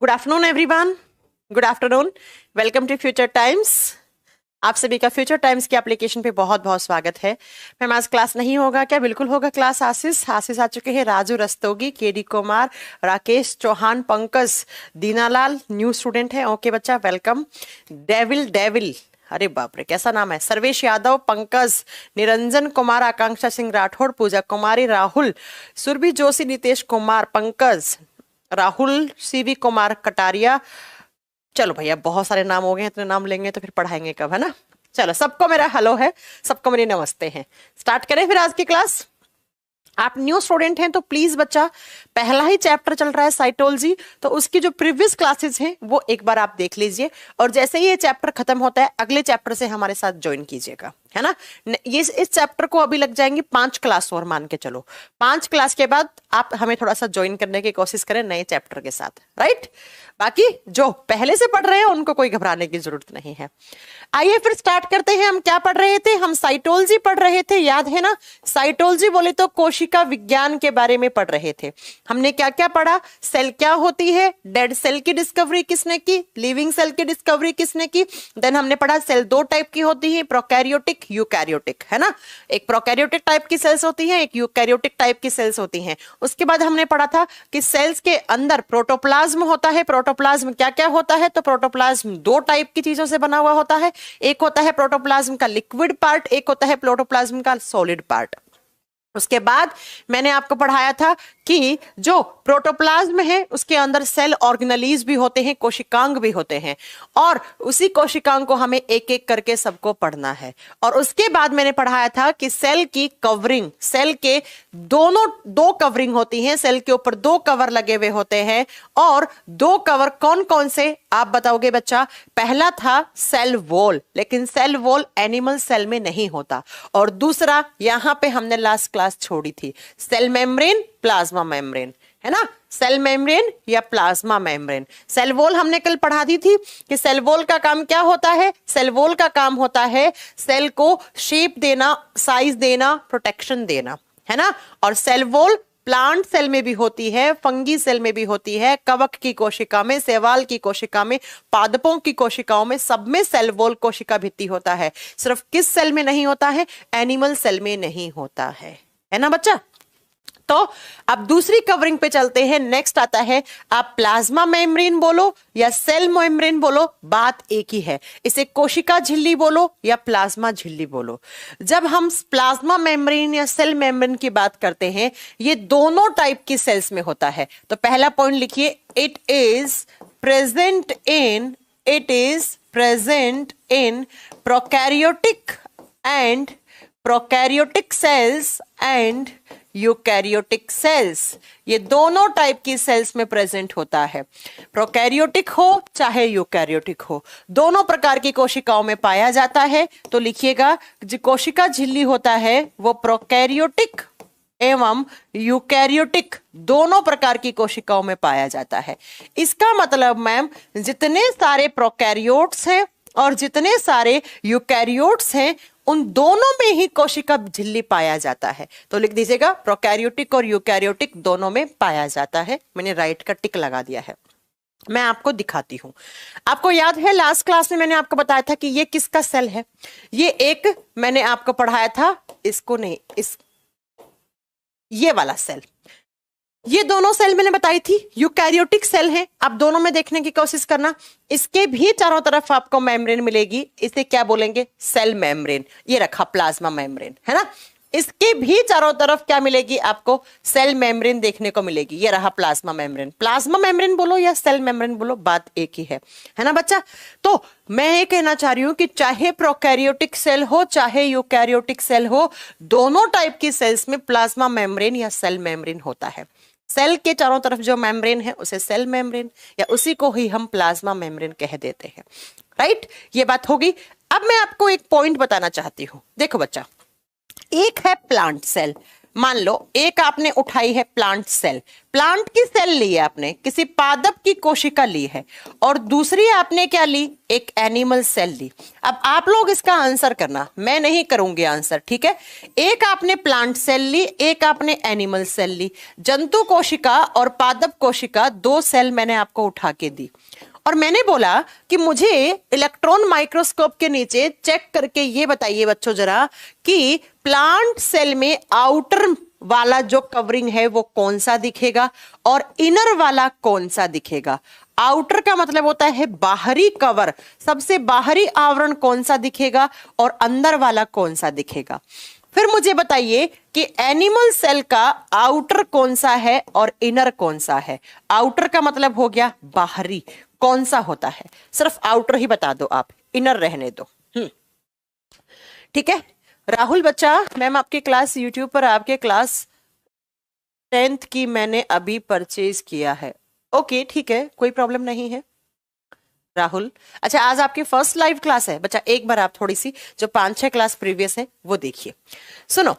Good afternoon everyone. Good afternoon. Welcome to Future Times. आप सभी का फ्यूचर टाइम्स की एप्लीकेशन पे बहुत बहुत स्वागत है। मैम आज क्लास नहीं होगा क्या? बिल्कुल होगा क्लास। आशीष आ चुके हैं, Raju Rastogi, K D Kumar, Rakesh Chauhan, Pankaj, Dinalal new student है। ओके बच्चा, वेलकम। डेविल डेविल, अरे बाप रे कैसा नाम है। सर्वेश यादव, पंकज, निरंजन कुमार, आकांक्षा सिंह राठौड़, पूजा कुमारी, राहुल, सुरभि जोशी, नितेश कुमार, पंकज, राहुल, सीवी कुमार कटारिया। चलो भैया बहुत सारे नाम हो गए हैं, इतने नाम लेंगे तो फिर पढ़ाएंगे कब, है ना। चलो सबको मेरा हेलो है, सबको मेरी नमस्ते है। स्टार्ट करें फिर आज की क्लास। आप न्यू स्टूडेंट हैं तो प्लीज बच्चा, पहला ही चैप्टर चल रहा है साइटोलॉजी, तो उसकी जो प्रीवियस क्लासेस हैं वो एक बार आप देख लीजिए, और जैसे ही ये चैप्टर खत्म होता है अगले चैप्टर से हमारे साथ ज्वाइन कीजिएगा, है ना। ये इस चैप्टर को अभी लग जाएंगे 5 क्लास और, मान के चलो 5 क्लास के बाद आप हमें थोड़ा सा ज्वाइन करने की कोशिश करें नए चैप्टर के साथ, राइट। बाकी जो पहले से पढ़ रहे हैं उनको कोई घबराने की जरूरत नहीं है। आइए फिर स्टार्ट करते हैं। हम क्या पढ़ रहे थे? हम साइटोलॉजी पढ़ रहे थे, याद है ना। साइटोलॉजी बोले तो कोशिका विज्ञान के बारे में पढ़ रहे थे। हमने क्या क्या पढ़ा? सेल क्या होती है, डेड सेल की डिस्कवरी किसने की, लिविंग सेल की डिस्कवरी किसने की। देन हमने पढ़ा सेल 2 टाइप की होती है, प्रोकैरियोटिक, यूकैरियोटिक, है ना। एक प्रोकैरियोटिक टाइप की सेल्स होती है, एक यूकैरियोटिक टाइप की सेल्स होती हैं। उसके बाद हमने पढ़ा था कि सेल्स के अंदर प्रोटोप्लाज्म होता है। प्रोटोप्लाज्म क्या क्या होता है? तो प्रोटोप्लाज्म 2 टाइप की चीजों से बना हुआ होता है। एक होता है प्रोटोप्लाज्म का लिक्विड पार्ट, एक होता है प्रोटोप्लाज्म का सॉलिड पार्ट। उसके बाद मैंने आपको पढ़ाया था कि जो प्रोटोप्लाज्म है उसके अंदर सेल ऑर्गेनेलीज भी होते हैं, कोशिकांग भी होते हैं, और उसी कोशिकांग को हमें एक एक करके सबको पढ़ना है। और उसके बाद मैंने पढ़ाया था कि सेल की कवरिंग, सेल के दोनों 2 कवरिंग होती हैं, सेल के ऊपर 2 कवर लगे हुए होते हैं। और 2 कवर कौन कौन से आप बताओगे बच्चा? पहला था सेल वॉल, लेकिन सेल वॉल एनिमल सेल में नहीं होता। और दूसरा यहां पे हमने लास्ट क्लास छोड़ी थी, सेल मेम्ब्रेन, प्लाज्मा मेम्ब्रेन, है ना। सेल मेम्ब्रेन या प्लाज्मा मेम्ब्रेन। सेल वॉल हमने कल पढ़ा दी थी कि सेल वॉल का काम क्या होता है। सेल वॉल का काम होता है सेल को शेप देना, साइज देना, प्रोटेक्शन देना, है ना। और सेल वॉल प्लांट सेल में भी होती है, फंगी सेल में भी होती है, कवक की कोशिका में, शैवाल की कोशिका में, पादपों की कोशिकाओं में, सब में सेल वॉल कोशिका भित्ति होता है। सिर्फ किस सेल में नहीं होता है? एनिमल सेल में नहीं होता है ना बच्चा। तो अब दूसरी कवरिंग पे चलते हैं। नेक्स्ट आता है, आप प्लाज्मा मेम्ब्रेन बोलो या सेल मेम्ब्रेन बोलो, बात एक ही है। इसे कोशिका झिल्ली बोलो या प्लाज्मा झिल्ली बोलो। जब हम प्लाज्मा मेम्ब्रेन या सेल मेम्ब्रेन की बात करते हैं, ये दोनों टाइप की सेल्स में होता है। तो पहला पॉइंट लिखिए, it is present in prokaryotic cells and eukaryotic cells. ये दोनों टाइप की सेल्स में प्रेजेंट होता है। प्रोकैरियोटिक हो चाहे यूकैरियोटिक हो, दोनों प्रकार की कोशिकाओं में पाया जाता है। तो लिखिएगा, जो कोशिका झिल्ली होता है वो प्रोकैरियोटिक एवं यूकैरियोटिक दोनों प्रकार की कोशिकाओं में पाया जाता है। इसका मतलब मैम, जितने सारे प्रोकैरियोट्स हैं और जितने सारे यूकैरियोट्स हैं, उन दोनों में ही कोशिका झिल्ली पाया जाता है। तो लिख दीजिएगा, प्रोकैरियोटिक और यूकैरियोटिक दोनों में पाया जाता है। मैंने राइट का टिक लगा दिया है। मैं आपको दिखाती हूं। आपको याद है लास्ट क्लास में मैंने आपको बताया था कि ये किसका सेल है? ये एक मैंने आपको पढ़ाया था, इसको नहीं, ये वाला सेल। ये दोनों सेल मैंने बताई थी यूकैरियोटिक सेल हैं। आप दोनों में देखने की कोशिश करना। इसके भी चारों तरफ आपको मेम्ब्रेन मिलेगी, इसे क्या बोलेंगे? Cell membrane. ये रखा प्लाज्मा मेम्ब्रेन, है ना। इसके भी चारों तरफ क्या मिलेगी आपको? सेल मेम्ब्रेन देखने को मिलेगी। ये रहा प्लाज्मा मेम्ब्रेन। प्लाज्मा मेम्ब्रेन बोलो या सेल मेम्ब्रेन बोलो, बात एक ही है ना बच्चा। तो मैं ये कहना चाह रही हूं कि चाहे प्रोकैरियोटिक सेल हो चाहे यूकैरियोटिक सेल हो, दोनों टाइप की सेल्स में प्लाज्मा मेम्ब्रेन या सेल मेम्ब्रेन होता है। सेल के चारों तरफ जो मेम्ब्रेन है उसे सेल मेम्ब्रेन या उसी को ही हम प्लाज्मा मेम्ब्रेन कह देते हैं, राइट। ये बात होगी। अब मैं आपको एक पॉइंट बताना चाहती हूं। देखो बच्चा, एक है प्लांट सेल, मान लो एक आपने उठाई है प्लांट सेल, प्लांट की सेल ली है आपने, किसी पादप की कोशिका ली है, और दूसरी आपने क्या ली, एक एनिमल सेल ली। अब आप लोग इसका आंसर करना, मैं नहीं करूंगी आंसर, ठीक है। एक आपने प्लांट सेल ली, एक आपने एनिमल सेल ली। जंतु कोशिका और पादप कोशिका, दो सेल मैंने आपको उठा के दी, और मैंने बोला कि मुझे इलेक्ट्रॉन माइक्रोस्कोप के नीचे चेक करके ये बताइए बच्चों जरा कि प्लांट सेल में आउटर वाला जो कवरिंग है वो कौन सा दिखेगा और इनर वाला कौन सा दिखेगा। आउटर का मतलब होता है बाहरी कवर, सबसे बाहरी आवरण कौन सा दिखेगा और अंदर वाला कौन सा दिखेगा। फिर मुझे बताइए कि एनिमल सेल का आउटर कौन सा है और इनर कौन सा है। आउटर का मतलब हो गया बाहरी, कौन सा होता है, सिर्फ आउटर ही बता दो आप, इनर रहने दो। ठीक है राहुल बच्चा, मैम आपकी क्लास यूट्यूब पर, आपके क्लास 10th की मैंने अभी परचेज किया है। ओके ठीक है, कोई प्रॉब्लम नहीं है राहुल। अच्छा आज आपकी फर्स्ट लाइव क्लास है बच्चा, एक बार आप थोड़ी सी जो 5-6 क्लास प्रीवियस है वो देखिए। सुनो,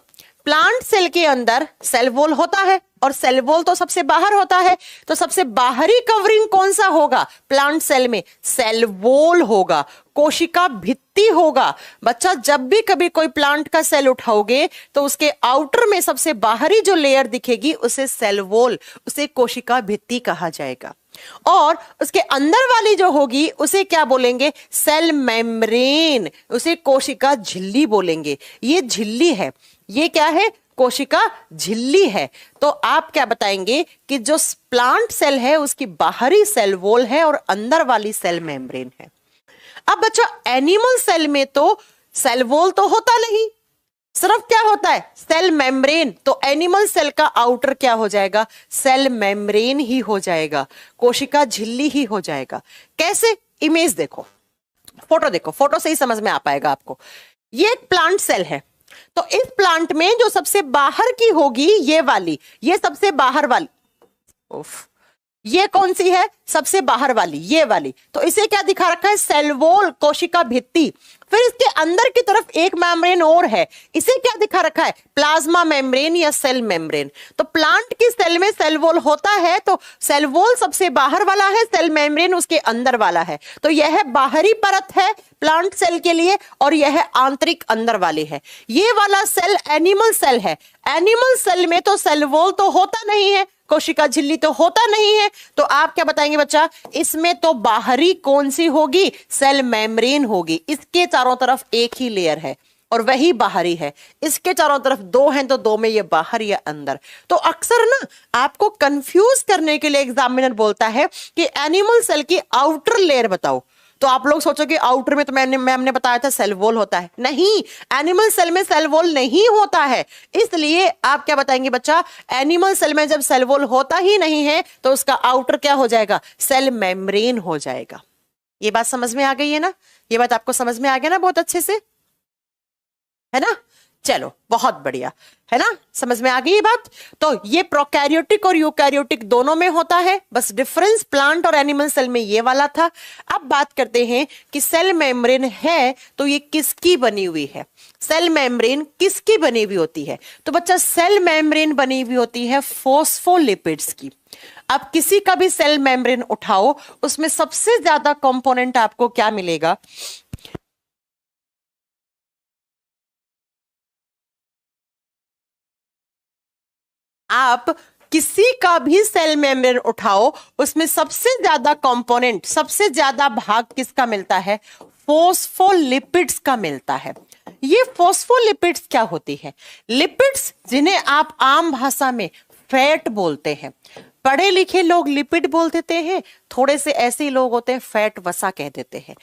प्लांट सेल के अंदर सेल वॉल होता है और सेल वॉल तो सबसे बाहर होता है, तो सबसे बाहरी कवरिंग कौन सा होगा प्लांट सेल में, सेल वॉल होगा, कोशिका भित्ति होगा। बच्चा जब भी कभी कोई प्लांट का सेल उठाओगे तो उसके आउटर में सबसे बाहरी जो लेयर दिखेगी उसे सेल वॉल, उसे कोशिका भित्ति कहा जाएगा, और उसके अंदर वाली जो होगी उसे क्या बोलेंगे, सेल मेम्ब्रेन, उसे कोशिका झिल्ली बोलेंगे। ये झिल्ली है, ये क्या है, कोशिका झिल्ली है। तो आप क्या बताएंगे कि जो प्लांट सेल है उसकी बाहरी सेल वॉल है और अंदर वाली सेल मेम्ब्रेन है। अब बच्चा एनिमल सेल में तो सेल वॉल तो होता नहीं, सिर्फ क्या होता है, सेल मेम्ब्रेन। तो एनिमल सेल का आउटर क्या हो जाएगा, सेल मेम्ब्रेन ही हो जाएगा, कोशिका झिल्ली ही हो जाएगा। कैसे, इमेज देखो, फोटो देखो, फोटो से ही समझ में आ पाएगा आपको। ये एक प्लांट सेल है, तो इस प्लांट में जो सबसे बाहर की होगी ये वाली, ये सबसे बाहर वाली, ये कौन सी है, सबसे बाहर वाली, ये वाली। तो इसे क्या दिखा रखा है, सेल वॉल, कोशिका भित्ति। फिर इसके अंदर की तरफ एक मेम्ब्रेन और है, इसे क्या दिखा रखा है, प्लाज्मा मेम्ब्रेन या सेल मेम्ब्रेन। तो प्लांट की सेल में सेल वॉल होता है, तो सेल वॉल सबसे बाहर वाला है, सेल मेम्ब्रेन उसके अंदर वाला है। तो यह बाहरी परत है प्लांट सेल के लिए और यह आंतरिक अंदर वाली है। ये वाला सेल एनिमल सेल है। एनिमल सेल में तो सेल वॉल तो होता नहीं है, कोशिका झिल्ली तो होता नहीं है, तो आप क्या बताएंगे बच्चा, इसमें तो बाहरी कौन सी होगी, सेल मेम्ब्रेन होगी। इसके चारों तरफ एक ही लेयर है और वही बाहरी है, इसके चारों तरफ दो हैं तो दो में ये बाहर या अंदर। तो अक्सर ना आपको कंफ्यूज करने के लिए एग्जामिनर बोलता है कि एनिमल सेल की आउटर लेयर बताओ, तो आप लोग सोचोगे आउटर में तो मैम ने बताया था सेल वॉल होता है। नहीं, एनिमल सेल में सेल वॉल नहीं होता है। इसलिए आप क्या बताएंगे बच्चा, एनिमल सेल में जब सेल वॉल होता ही नहीं है तो उसका आउटर क्या हो जाएगा, सेल मेम्ब्रेन हो जाएगा। ये बात समझ में आ गई है ना, ये बात आपको समझ में आ गया ना बहुत अच्छे से, है ना। चलो बहुत बढ़िया, है ना, समझ में आ गई ये बात। तो ये प्रोकैरियोटिक और यूकैरियोटिक दोनों में होता है, बस डिफरेंस प्लांट और एनिमल सेल में ये वाला था। अब बात करते हैं कि सेल मेम्ब्रेन है तो ये किसकी बनी हुई है, सेल मेम्ब्रेन किसकी बनी हुई होती है। तो बच्चा सेल मेम्ब्रेन बनी हुई होती है फॉस्फोलिपिड्स की। अब किसी का भी सेल मेम्ब्रेन उठाओ, उसमें सबसे ज्यादा कंपोनेंट आपको क्या मिलेगा, आप किसी का भी सेल मेम्ब्रेन उठाओ उसमें सबसे ज्यादा कंपोनेंट, सबसे ज्यादा भाग किसका मिलता है, फॉस्फोलिपिड्स का मिलता है। ये फॉस्फोलिपिड्स क्या होती है, लिपिड्स जिन्हें आप आम भाषा में फैट बोलते हैं। पढ़े लिखे लोग लिपिड बोल देते हैं, थोड़े से ऐसे ही लोग होते हैं फैट वसा कह देते हैं।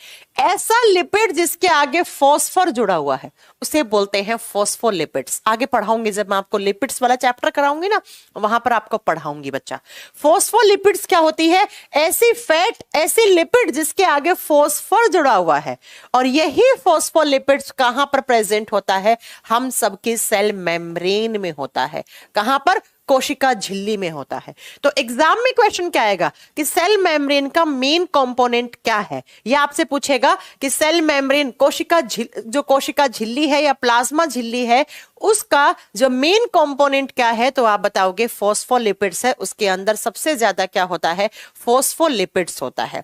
ऐसा लिपिड जिसके आगे फॉस्फर जुड़ा हुआ है उसे बोलते हैं फॉस्फोलिपिड्स। आगे पढ़ाऊंगी, जब मैं आपको लिपिड्स वाला चैप्टर कराऊंगी ना वहां पर आपको पढ़ाऊंगी बच्चा। फॉस्फोलिपिड्स क्या होती है, ऐसी फैट, ऐसी लिपिड जिसके आगे फॉस्फर जुड़ा हुआ है। और यही फॉस्फोलिपिड्स कहां पर प्रेजेंट होता है, हम सबके सेल मेम्ब्रेन में होता है। कहां पर, कोशिका झिल्ली में होता है। तो एग्जाम में क्वेश्चन क्या आएगा कि सेल मेम्ब्रेन का मेन कंपोनेंट क्या है, या आपसे पूछेगा कि सेल मेम्ब्रेन जो कोशिका झिल्ली है या प्लाज्मा झिल्ली है उसका जो मेन कंपोनेंट क्या है, तो आप बताओगे फॉस्फोलिपिड्स है। उसके अंदर सबसे ज्यादा क्या होता है, फॉस्फोलिपिड्स होता है।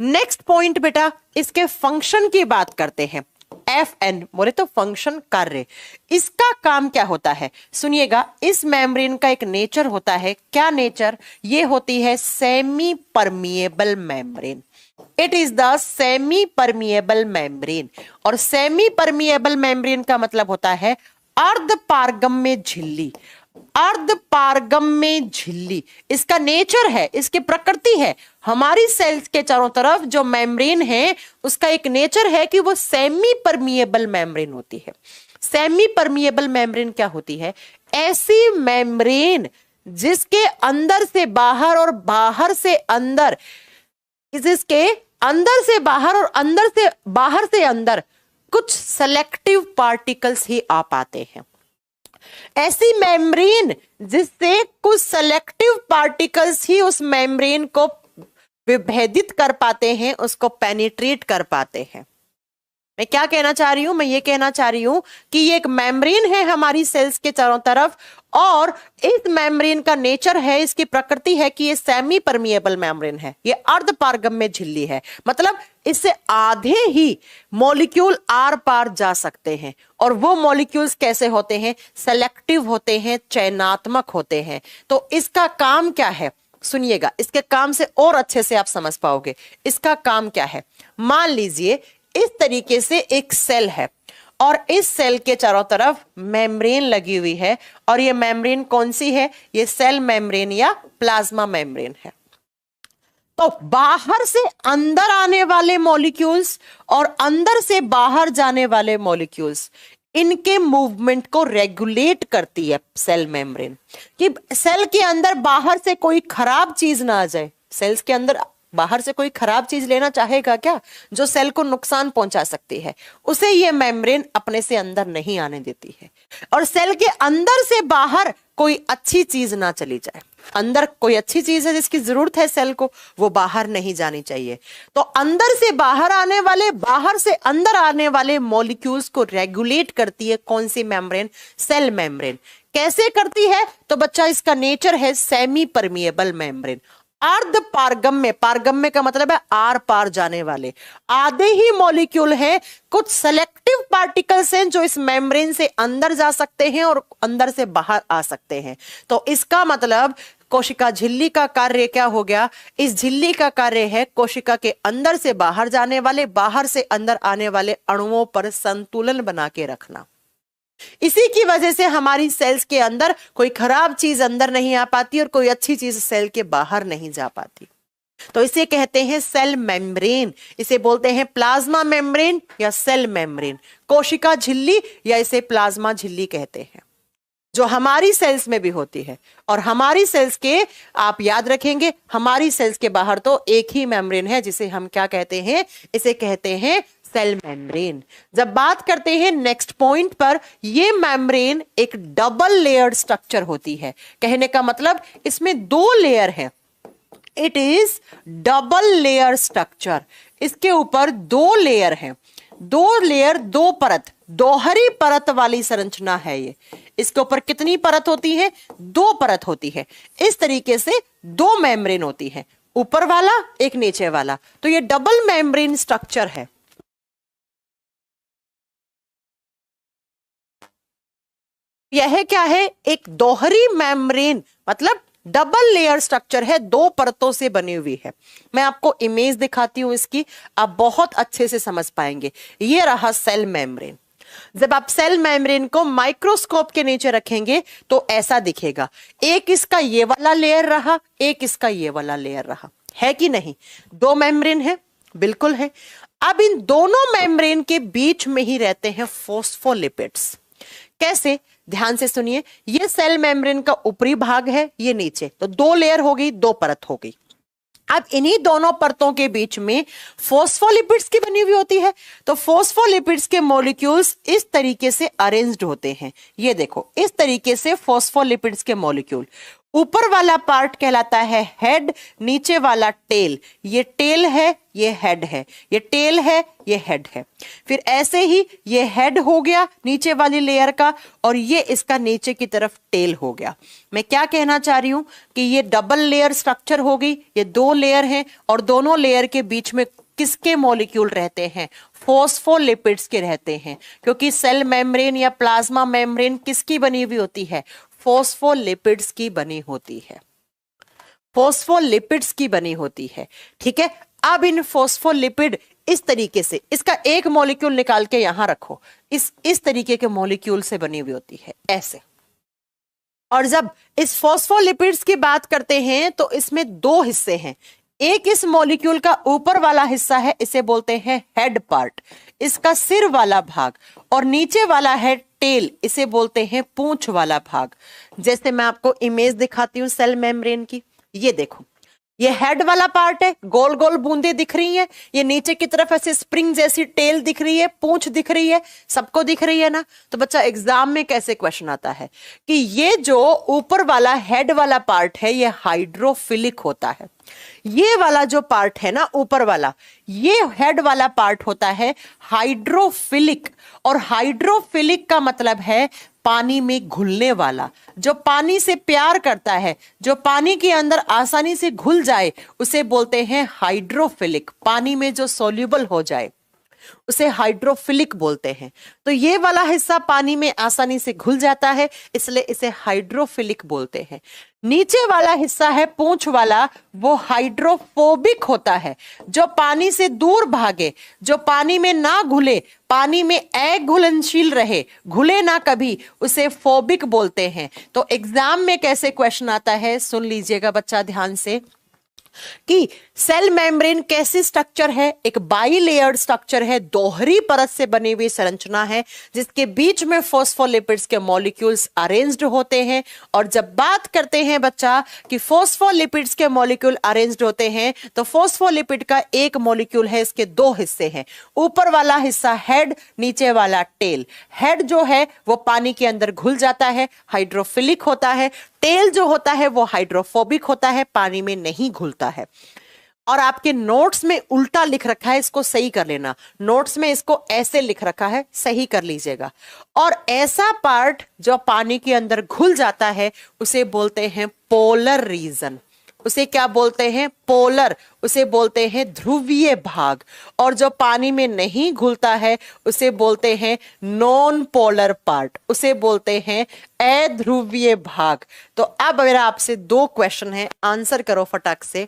नेक्स्ट पॉइंट बेटा, इसके फंक्शन की बात करते हैं। FN बोले तो फंक्शन, कार्य। इसका काम क्या होता है, सुनिएगा। इस मेम्ब्रेन का एक नेचर होता है, क्या नेचर, ये होती है semi permeable membrane. It is the semi permeable membrane. और सेमी परमिएबल मेम्ब्रेन का मतलब होता है अर्ध पारगम्य झिल्ली। अर्ध पारगम्य झिल्ली इसका नेचर है, इसकी प्रकृति है। हमारी सेल्स के चारों तरफ जो मेम्ब्रेन है उसका एक नेचर है कि वो सेमी परमिएबल मेम्ब्रेन होती है। सेमी परमिएबल मेम्ब्रेन क्या होती है, ऐसी मेम्ब्रेन जिसके अंदर से बाहर और बाहर से अंदर, जिसके अंदर से बाहर और अंदर से बाहर से अंदर कुछ सेलेक्टिव पार्टिकल्स ही आ पाते हैं। ऐसी मेम्ब्रेन जिससे कुछ सेलेक्टिव पार्टिकल्स ही उस मेम्ब्रेन को विभेदित कर पाते हैं, उसको पेनिट्रेट कर पाते हैं। मैं क्या कहना चाह रही हूं, मैं ये कहना चाह रही हूं कि ये एक मेम्ब्रेन है हमारी सेल्स के चारों तरफ, और इस मेम्ब्रेन का नेचर है, इसकी प्रकृति है कि ये सेमी परमिएबल मेम्ब्रेन है, ये अर्ध पारगम्य झिल्ली है। मतलब इससे आधे ही मॉलिक्यूल आर पार जा सकते हैं। और वो मॉलिक्यूल्स कैसे होते हैं, सेलेक्टिव होते हैं, चयनात्मक होते हैं। तो इसका काम क्या है, सुनिएगा, इसके काम से और अच्छे से आप समझ पाओगे। इसका काम क्या है, मान लीजिए इस तरीके से एक सेल है और इस सेल के चारों तरफ मेम्ब्रेन लगी हुई है, और ये मेम्ब्रेन कौन सी है, ये सेल मेम्ब्रेन या प्लाज्मा मेम्ब्रेन है। तो बाहर से अंदर आने वाले मॉलिक्यूल्स और अंदर से बाहर जाने वाले मॉलिक्यूल्स, इनके मूवमेंट को रेगुलेट करती है सेल मेम्ब्रेन, कि सेल के अंदर बाहर से कोई खराब चीज ना आ जाए। सेल्स के अंदर बाहर से कोई खराब चीज लेना चाहेगा क्या, जो सेल को नुकसान पहुंचा सकती है, उसे ये मेम्ब्रेन अपने से अंदर नहीं आने देती है। और सेल के अंदर से बाहर कोई अच्छी चीज ना चली जाए, अंदर कोई अच्छी चीज है जिसकी जरूरत है सेल को, वो बाहर नहीं जानी चाहिए। तो अंदर से बाहर आने वाले, बाहर से अंदर आने वाले मॉलिक्यूल्स को रेगुलेट करती है कौन सी मेम्ब्रेन, सेल मेम्ब्रेन। कैसे करती है, तो बच्चा इसका नेचर है सेमी परमिएबल मेम्ब्रेन। अर्ध पारगम्य, पारगम्य का मतलब है आर पार जाने वाले, आधे ही मॉलिक्यूल हैं, कुछ सेलेक्टिव पार्टिकल्स हैं जो इस मेम्ब्रेन से अंदर जा सकते हैं और अंदर से बाहर आ सकते हैं। तो इसका मतलब कोशिका झिल्ली का कार्य क्या हो गया, इस झिल्ली का कार्य है कोशिका के अंदर से बाहर जाने वाले, बाहर से अंदर आने वाले अणुओं पर संतुलन बना के रखना। इसी की वजह से हमारी सेल्स के अंदर कोई खराब चीज अंदर नहीं आ पाती और कोई अच्छी चीज सेल के बाहर नहीं जा पाती। तो इसे कहते हैं सेल मेम्ब्रेन, इसे बोलते हैं प्लाज्मा मेम्ब्रेन या सेल मेम्ब्रेन, कोशिका झिल्ली या इसे प्लाज्मा झिल्ली कहते हैं, जो हमारी सेल्स में भी होती है। और हमारी सेल्स के, आप याद रखेंगे, हमारी सेल्स के बाहर तो एक ही मेम्ब्रेन है जिसे हम क्या कहते हैं, इसे कहते हैं सेल मेम्ब्रेन। जब बात करते हैं नेक्स्ट पॉइंट पर, ये मेम्ब्रेन एक डबल लेयर्ड स्ट्रक्चर होती है। कहने का मतलब इसमें दो लेयर है, it is double layer structure. इसके ऊपर दो लेयर है, दो लेयर, दो परत, दोहरी परत वाली संरचना है ये। इसके ऊपर कितनी परत होती है, दो परत होती है। इस तरीके से दो मेम्ब्रेन होती है, ऊपर वाला एक नीचे वाला। तो ये डबल मेम्ब्रेन स्ट्रक्चर है। यह क्या है, एक दोहरी मेम्ब्रेन, मतलब डबल लेयर स्ट्रक्चर है, दो परतों से बनी हुई है। मैं आपको इमेज दिखाती हूं इसकी, आप बहुत अच्छे से समझ पाएंगे। ये रहा सेल मेम्ब्रेन। जब आप सेल मेम्ब्रेन को माइक्रोस्कोप के नीचे रखेंगे तो ऐसा दिखेगा, एक इसका ये वाला लेयर रहा, एक इसका ये वाला लेयर रहा, है कि नहीं, दो मेम्ब्रेन है, बिल्कुल है। अब इन दोनों मेम्ब्रेन के बीच में ही रहते हैं फॉस्फोलिपिड्स। कैसे, ध्यान से सुनिए, ये सेल मेम्ब्रेन का ऊपरी भाग है, ये नीचे, तो दो लेयर हो गई, दो परत हो गई। अब इन्हीं दोनों परतों के बीच में फॉस्फोलिपिड्स की बनी हुई होती है। तो फॉस्फोलिपिड्स के मॉलिक्यूल्स इस तरीके से अरेंज्ड होते हैं। ये देखो, इस तरीके से फॉस्फोलिपिड्स के मॉलिक्यूल, ऊपर वाला पार्ट कहलाता है हेड, नीचे वाला टेल। ये टेल है, ये हेड है, ये टेल है, ये हेड है। फिर ऐसे ही ये हेड हो गया नीचे वाली लेयर का, और ये इसका नीचे की तरफ टेल हो गया। मैं क्या कहना चाह रही हूं कि ये डबल लेयर स्ट्रक्चर हो गई। ये दो लेयर हैं और दोनों लेयर के बीच में किसके मॉलिक्यूल रहते हैं? फॉस्फोलिपिड्स के रहते हैं, क्योंकि सेल मेम्ब्रेन या प्लाज्मा मेम्ब्रेन किसकी बनी हुई होती है? फॉस्फोलिपिड्स की बनी होती है। फॉस्फोलिपिड्स की बनी होती है। ठीक है, अब इन फॉस्फोलिपिड इस तरीके से, इसका एक मॉलिक्यूल निकाल के यहां रखो, इस तरीके के मॉलिक्यूल से बनी हुई होती है, ऐसे। और जब इस फॉस्फोलिपिड्स की बात करते हैं तो इसमें दो हिस्से हैं। एक इस मॉलिक्यूल का ऊपर वाला हिस्सा है, इसे बोलते हैं हेड पार्ट, इसका सिर वाला भाग, और नीचे वाला है टेल, इसे बोलते हैं पूंछ वाला भाग। जैसे मैं आपको इमेज दिखाती हूं सेल मेम्ब्रेन की, ये देखो, ये हेड वाला पार्ट है, गोल गोल बूंदे दिख रही हैं, ये नीचे की तरफ ऐसे स्प्रिंग जैसी टेल दिख रही है, पूंछ दिख रही है, सबको दिख रही है ना। तो बच्चा एग्जाम में कैसे क्वेश्चन आता है कि ये जो ऊपर वाला हेड वाला पार्ट है ये हाइड्रोफिलिक होता है, ये वाला जो पार्ट है ना ऊपर वाला, ये हेड वाला पार्ट होता है हाइड्रोफिलिक। और हाइड्रोफिलिक का मतलब है पानी में घुलने वाला, जो पानी से प्यार करता है, जो पानी के अंदर आसानी से घुल जाए, उसे बोलते हैं हाइड्रोफिलिक। पानी में जो सोल्यूबल हो जाए उसे हाइड्रोफिलिक बोलते हैं। तो ये वाला हिस्सा पानी में आसानी से घुल जाता है, इसलिए इसे हाइड्रोफिलिक बोलते हैं। नीचे वाला हिस्सा है पूंछ वाला, वो हाइड्रोफोबिक होता है, जो पानी से दूर भागे, जो पानी में ना घुले, पानी में अघुलनशील रहे, घुले ना कभी, उसे फोबिक बोलते हैं। तो एग्जाम में कैसे क्वेश्चन आता है, सुन लीजिएगा बच्चा ध्यान से, कि सेल मेम्ब्रेन कैसी स्ट्रक्चर है? एक बाई लेयर्ड स्ट्रक्चर है, दोहरी परत से बनी हुई संरचना है, जिसके बीच में फॉस्फोलिपिड्स के मॉलिक्यूल्स अरेंज्ड होते हैं। और जब बात करते हैं बच्चा कि फॉस्फोलिपिड्स के मॉलिक्यूल अरेंज्ड होते हैं, तो फॉस्फोलिपिड का एक मॉलिक्यूल है, इसके दो हिस्से हैं, ऊपर वाला हिस्सा हेड, नीचे वाला टेल। हेड जो है वो पानी के अंदर घुल जाता है, हाइड्रोफिलिक होता है। टेल जो होता है वो हाइड्रोफोबिक होता है, पानी में नहीं घुलता है। और आपके नोट्स में उल्टा लिख रखा है, इसको सही कर लेना। नोट्स में इसको ऐसे लिख रखा है, सही कर लीजिएगा। और ऐसा पार्ट जो पानी के अंदर घुल जाता है उसे बोलते हैं पोलर रीजन। उसे क्या बोलते हैं? पोलर। उसे बोलते हैं ध्रुवीय भाग। और जो पानी में नहीं घुलता है उसे बोलते हैं नॉन पोलर पार्ट, उसे बोलते हैं अध्रुवीय भाग। तो अब मेरा आपसे दो क्वेश्चन है, आंसर करो फटाक से,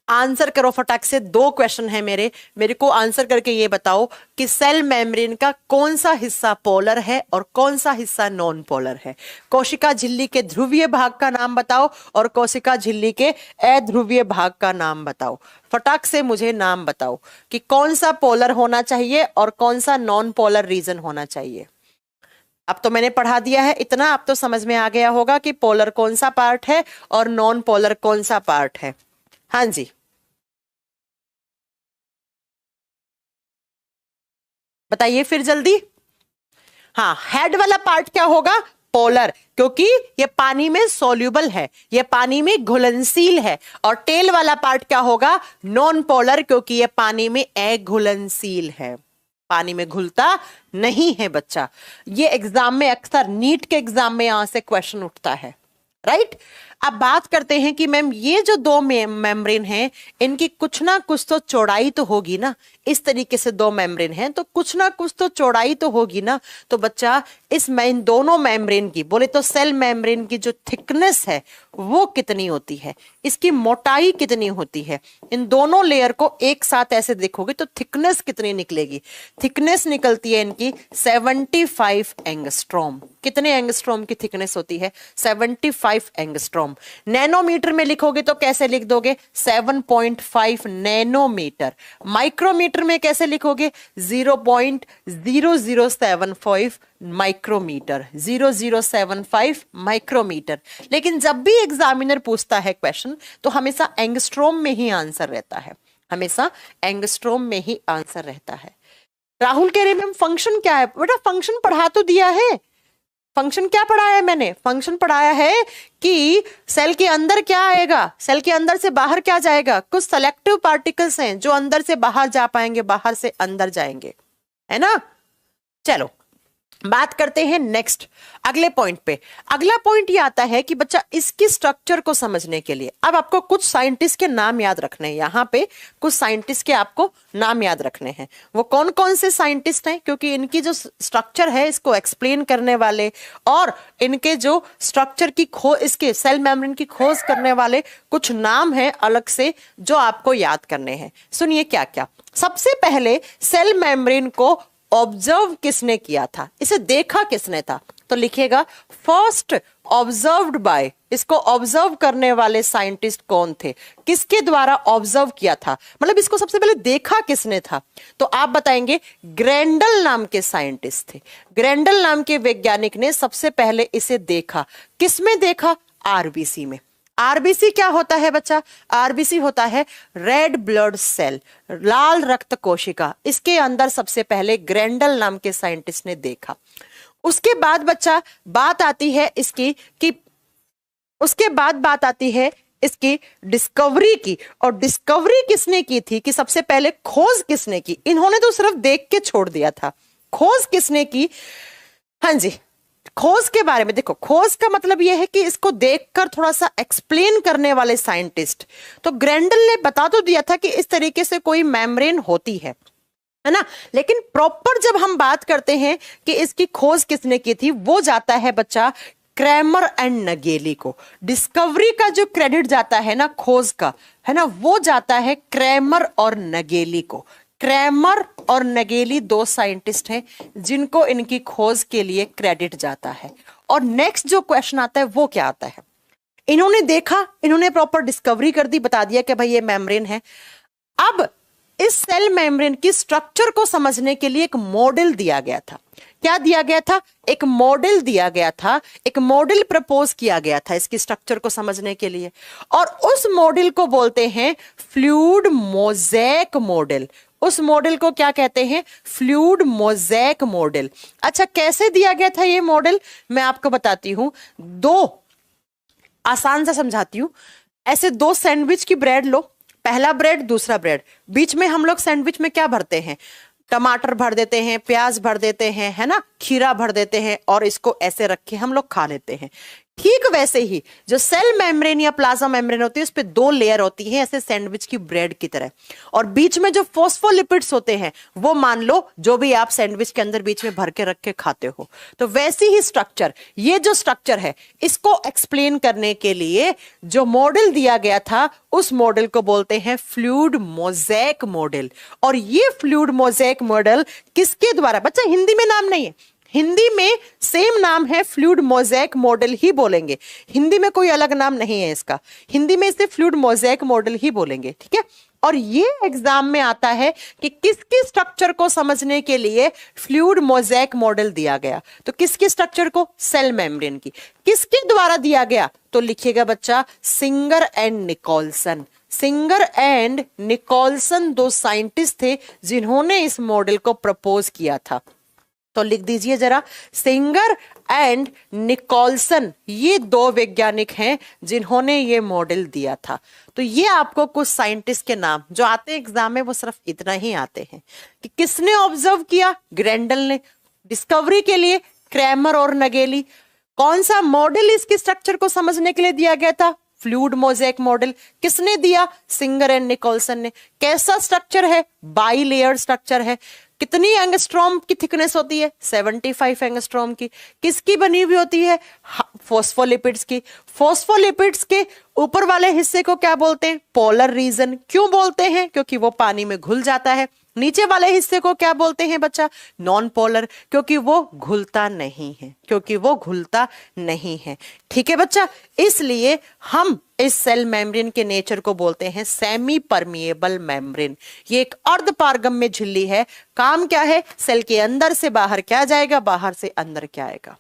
आंसर करो फटाक से। दो क्वेश्चन है मेरे को आंसर करके ये बताओ कि सेल मेम्ब्रेन का कौन सा हिस्सा पोलर है और कौन सा हिस्सा नॉन पोलर है। कोशिका झिल्ली के ध्रुवीय भाग का नाम बताओ और कोशिका झिल्ली के अध्रुवीय भाग का नाम बताओ। फटाक से मुझे नाम बताओ कि कौन सा पोलर होना चाहिए और कौन सा नॉन पोलर रीजन होना चाहिए। अब तो मैंने पढ़ा दिया है इतना, अब तो समझ में आ गया होगा कि पोलर कौन सा पार्ट है और नॉन पोलर कौन सा पार्ट है। हाँ जी, बताइए फिर जल्दी। हाँ, हेड वाला पार्ट क्या होगा? पोलर, क्योंकि ये पानी में सोल्यूबल है, ये पानी में घुलनशील है। और टेल वाला पार्ट क्या होगा? नॉन पोलर, क्योंकि ये पानी में अघुलनशील है, पानी में घुलता नहीं है बच्चा। ये एग्जाम में अक्सर, नीट के एग्जाम में यहां से क्वेश्चन उठता है, राइट। अब बात करते हैं कि मैम ये जो दो मेम्ब्रेन हैं, इनकी कुछ ना कुछ तो चौड़ाई तो होगी ना। इस तरीके से दो मेम्ब्रेन हैं तो कुछ ना कुछ तो चौड़ाई तो होगी ना। तो बच्चा इन दोनों मेम्ब्रेन की, बोले तो सेल मेम्ब्रेन की जो थिकनेस है वो कितनी होती है, इसकी मोटाई कितनी होती है। इन दोनों लेयर को एक साथ ऐसे देखोगे तो थिकनेस कितनी निकलेगी? थिकनेस निकलती है इनकी 75 एंगस्ट्रॉम। कितने एंगस्ट्रॉम की थिकनेस होती है? 75 एंगस्ट्रॉम। एंगस्ट्रॉम। नैनोमीटर में लिखोगे तो कैसे लिख दोगे? 7.5 नैनोमीटर। माइक्रोमीटर में कैसे लिखोगे? 0.0075 माइक्रोमीटर। 0075 माइक्रोमीटर। लेकिन जब भी एग्जामिनर पूछता है क्वेश्चन तो हमेशा एंगस्ट्रॉम में ही आंसर रहता है, हमेशा एंगस्ट्रॉम में ही आंसर रहता है। राहुल कह रहे मैम फंक्शन क्या है? बेटा फंक्शन पढ़ा तो दिया है। फंक्शन क्या पढ़ाया है मैंने? फंक्शन पढ़ाया है कि सेल के अंदर क्या आएगा, सेल के अंदर से बाहर क्या जाएगा। कुछ सेलेक्टिव पार्टिकल्स हैं जो अंदर से बाहर जा पाएंगे, बाहर से अंदर जाएंगे, है ना। चलो बात करते हैं नेक्स्ट अगले पॉइंट पे। अगला पॉइंट ये आता है कि बच्चा इसकी स्ट्रक्चर को समझने के लिए अब आपको कुछ साइंटिस्ट के नाम याद रखने हैं। यहां पे कुछ साइंटिस्ट के आपको नाम याद रखने हैं। वो कौन कौन से साइंटिस्ट हैं? क्योंकि इनकी जो स्ट्रक्चर है इसको एक्सप्लेन करने वाले और इनके जो स्ट्रक्चर की इसके सेल मेम्ब्रेन की खोज करने वाले कुछ नाम है अलग से जो आपको याद करने हैं। सुनिए क्या क्या। सबसे पहले सेल मेम्ब्रेन को ऑब्जर्व किसने किया था? इसे देखा किसने था? तो लिखिएगा फर्स्ट ऑब्जर्व्ड बाय। इसको ऑब्जर्व करने वाले साइंटिस्ट कौन थे? किसके द्वारा ऑब्जर्व किया था? मतलब इसको सबसे पहले देखा किसने था? तो आप बताएंगे ग्रेंडल नाम के साइंटिस्ट थे। ग्रेंडल नाम के वैज्ञानिक ने सबसे पहले इसे देखा। किसमें देखा? आरबीसी में। आरबीसी क्या होता है बच्चा? आरबीसी होता है रेड ब्लड सेल, लाल रक्त कोशिका। इसके अंदर सबसे पहले ग्रेंडल नाम के साइंटिस्ट ने देखा। उसके बाद बच्चा बात आती है इसकी कि उसके बाद बात आती है इसकी डिस्कवरी की। और डिस्कवरी किसने की थी कि सबसे पहले खोज किसने की? इन्होंने तो सिर्फ देख के छोड़ दिया था। खोज किसने की? हाँ जी, खोज के बारे में देखो। खोज का मतलब यह है कि इसको देखकर थोड़ा सा एक्सप्लेन करने वाले साइंटिस्ट। तो ग्रेंडल ने बता तो दिया था कि इस तरीके से कोई मेम्ब्रेन होती है ना। लेकिन प्रॉपर जब हम बात करते हैं कि इसकी खोज किसने की थी, वो जाता है बच्चा क्रैमर एंड नगेली को। डिस्कवरी का जो क्रेडिट जाता है ना खोज का, है ना, वो जाता है क्रैमर और नगेली को। क्रैमर और नगेली दो साइंटिस्ट हैं जिनको इनकी खोज के लिए क्रेडिट जाता है। और नेक्स्ट जो क्वेश्चन आता है वो क्या आता है? इन्होंने देखा, इन्होंने प्रॉपर डिस्कवरी कर दी, बता दिया कि भाई ये मेम्ब्रेन है। अब इस सेल मेम्ब्रेन की स्ट्रक्चर को समझने के लिए एक मॉडल दिया गया था। क्या दिया गया था? एक मॉडल दिया गया था। एक मॉडल प्रपोज किया गया था इसकी स्ट्रक्चर को समझने के लिए। और उस मॉडल को बोलते हैं फ्लूइड मोज़ेक मॉडल। उस मॉडल को क्या कहते हैं? Fluid mosaic model. अच्छा, कैसे दिया गया था ये मॉडल? मैं आपको बताती हूं, दो आसान सा समझाती हूं। ऐसे दो सैंडविच की ब्रेड लो, पहला ब्रेड दूसरा ब्रेड। बीच में हम लोग सैंडविच में क्या भरते हैं? टमाटर भर देते हैं, प्याज भर देते हैं, है ना, खीरा भर देते हैं और इसको ऐसे रख के हम लोग खा लेते हैं। ठीक वैसे ही जो सेल मेम्ब्रेन या प्लाज्मा मेम्ब्रेन होती है उस पे दो लेयर होती है ऐसे सैंडविच की ब्रेड की तरह। और बीच में जो फॉस्फोलिपिड्स होते हैं वो मान लो जो भी आप सैंडविच के अंदर बीच में भर के रख के खाते हो। तो वैसी ही स्ट्रक्चर, ये जो स्ट्रक्चर है इसको एक्सप्लेन करने के लिए जो मॉडल दिया गया था उस मॉडल को बोलते हैं फ्लूइड मोज़ेक मॉडल। और ये फ्लूइड मोज़ेक मॉडल किसके द्वारा? बच्चा हिंदी में नाम नहीं है, हिंदी में सेम नाम है, फ्लूइड मोज़ेक मॉडल ही बोलेंगे। हिंदी में कोई अलग नाम नहीं है इसका, हिंदी में इसे फ्लूइड मोज़ेक मॉडल ही बोलेंगे, ठीक है। और ये एग्जाम में आता है कि किसकी स्ट्रक्चर को समझने के लिए फ्लूइड मोज़ेक मॉडल दिया गया। तो किसकी स्ट्रक्चर को? सेल मेम्ब्रेन की। किसके द्वारा दिया गया? तो लिखिएगा बच्चा Singer and Nicolson. Singer and Nicolson दो साइंटिस्ट थे जिन्होंने इस मॉडल को प्रपोज किया था। तो लिख दीजिए जरा, सिंगर एंड निकोलसन ये दो वैज्ञानिक हैं जिन्होंने ये मॉडल दिया था। तो ये आपको कुछ साइंटिस्ट के नाम जो आते हैं एग्जाम में वो सिर्फ इतना ही आते हैं कि किसने ऑब्जर्व किया? ग्रेंडल ने। डिस्कवरी के लिए क्रैमर और नगेली। कौन सा मॉडल इसकी स्ट्रक्चर को समझने के लिए दिया गया था? Fluid mosaic model. किसने दिया? सिंगर एंड निकोलसन ने। कैसा स्ट्रक्चर है? बाई लेयर स्ट्रक्चर है। कितनी एंगस्ट्रॉम की थिकनेस होती है? 75 एंगस्ट्रॉम की। किसकी बनी हुई होती है? फोस्फोलिपिड्स की। फोस्फोलिपिड्स के ऊपर वाले हिस्से को क्या बोलते हैं? Polar region. क्यों बोलते हैं? क्योंकि वो पानी में घुल जाता है। नीचे वाले हिस्से को क्या बोलते हैं बच्चा? नॉन पोलर, क्योंकि वो घुलता नहीं है, क्योंकि वो घुलता नहीं है। ठीक है बच्चा, इसलिए हम इस सेल मेम्ब्रेन के नेचर को बोलते हैं सेमी परमिएबल मेम्ब्रेन। ये एक अर्धपारगम्य झिल्ली है। काम क्या है? सेल के अंदर से बाहर क्या जाएगा, बाहर से अंदर क्या आएगा।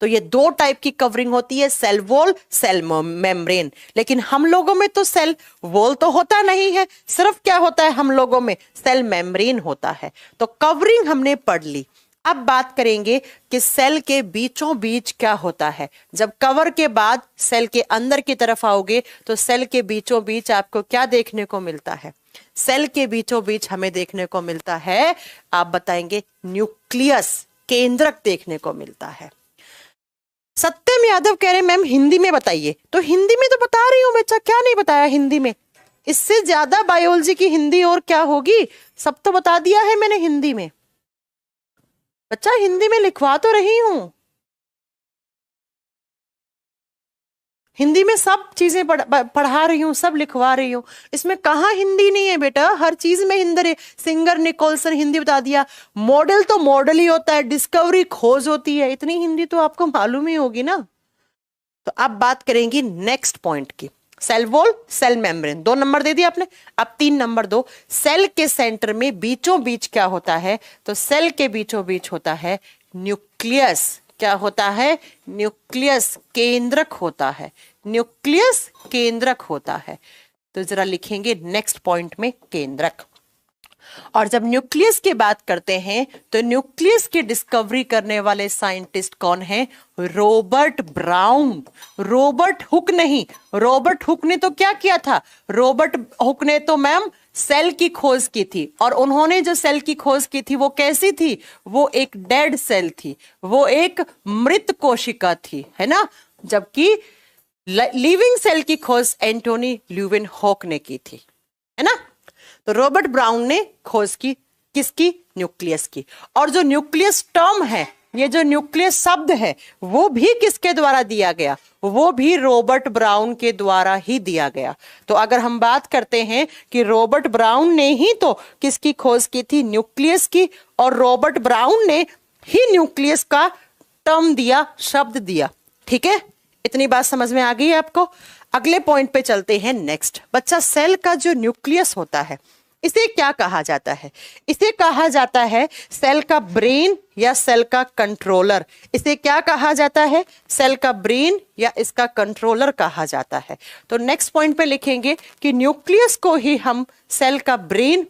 तो ये दो टाइप की कवरिंग होती है, सेल वॉल, सेल मेम्ब्रेन। लेकिन हम लोगों में तो सेल वॉल तो होता नहीं है, सिर्फ क्या होता है हम लोगों में? सेल मेम्ब्रेन होता है। तो कवरिंग हमने पढ़ ली। अब बात करेंगे कि सेल के बीचों बीच क्या होता है। जब कवर के बाद सेल के अंदर की तरफ आओगे तो सेल के बीचों बीच आपको क्या देखने को मिलता है? सेल के बीचों बीच हमें देखने को मिलता है, आप बताएंगे, न्यूक्लियस, केंद्रक देखने को मिलता है। सत्यम यादव कह रहे मैम हिंदी में बताइए। तो हिंदी में तो बता रही हूं बच्चा, क्या नहीं बताया हिंदी में? इससे ज्यादा बायोलॉजी की हिंदी और क्या होगी? सब तो बता दिया है मैंने हिंदी में। बच्चा हिंदी में लिखवा तो रही हूं, हिंदी में सब चीजें पढ़ा रही हूँ, सब लिखवा रही हूँ। इसमें कहाँ हिंदी नहीं है बेटा? हर चीज में हिंदी है। सिंगर निकोलसन हिंदी बता दिया। मॉडल तो मॉडल ही होता है, डिस्कवरी खोज होती है। इतनी हिंदी तो आपको मालूम ही होगी ना। तो अब बात करेंगे नेक्स्ट पॉइंट की। Cell wall, cell membrane, 2 number दे दिया आपने। अब 3 नंबर दो। सेल के सेंटर में बीचों बीच क्या होता है? तो सेल के बीचों बीच होता है न्यूक्लियस। क्या होता है? न्यूक्लियस, केंद्रक होता है। न्यूक्लियस केंद्रक होता है। तो जरा लिखेंगे नेक्स्ट पॉइंट में केंद्रक। और जब न्यूक्लियस की बात करते हैं तो न्यूक्लियस की डिस्कवरी करने वाले साइंटिस्ट कौन है? Robert brown. रॉबर्ट हुक नहीं, रॉबर्ट हुक ने तो क्या किया था? रॉबर्ट हुक ने तो मैम सेल की खोज की थी। और उन्होंने जो सेल की खोज की थी वो कैसी थी? वो एक डेड सेल थी, वो एक मृत कोशिका थी, है ना। जबकि लिविंग सेल की खोज एंटोनी ल्यूवेन हॉक ने की थी, है ना। तो रॉबर्ट ब्राउन ने खोज की किसकी? न्यूक्लियस की। और जो न्यूक्लियस टर्म है, ये जो न्यूक्लियस शब्द है, वो भी किसके द्वारा दिया गया? वो भी रॉबर्ट ब्राउन के द्वारा ही दिया गया। तो अगर हम बात करते हैं कि रॉबर्ट ब्राउन ने ही तो किसकी खोज की थी? न्यूक्लियस की। और रॉबर्ट ब्राउन ने ही न्यूक्लियस का टर्म दिया, शब्द दिया। ठीक है, इतनी बात समझ में आ गई है आपको? अगले पॉइंट पे चलते हैं। नेक्स्ट बच्चा, सेल का जो न्यूक्लियस होता है इसे क्या कहा जाता है? इसे कहा जाता है सेल का ब्रेन या सेल का कंट्रोलर। इसे क्या कहा जाता है? सेल का ब्रेन या इसका कंट्रोलर कहा जाता है। तो नेक्स्ट पॉइंट पे लिखेंगे कि न्यूक्लियस को ही हम सेल का ब्रेन,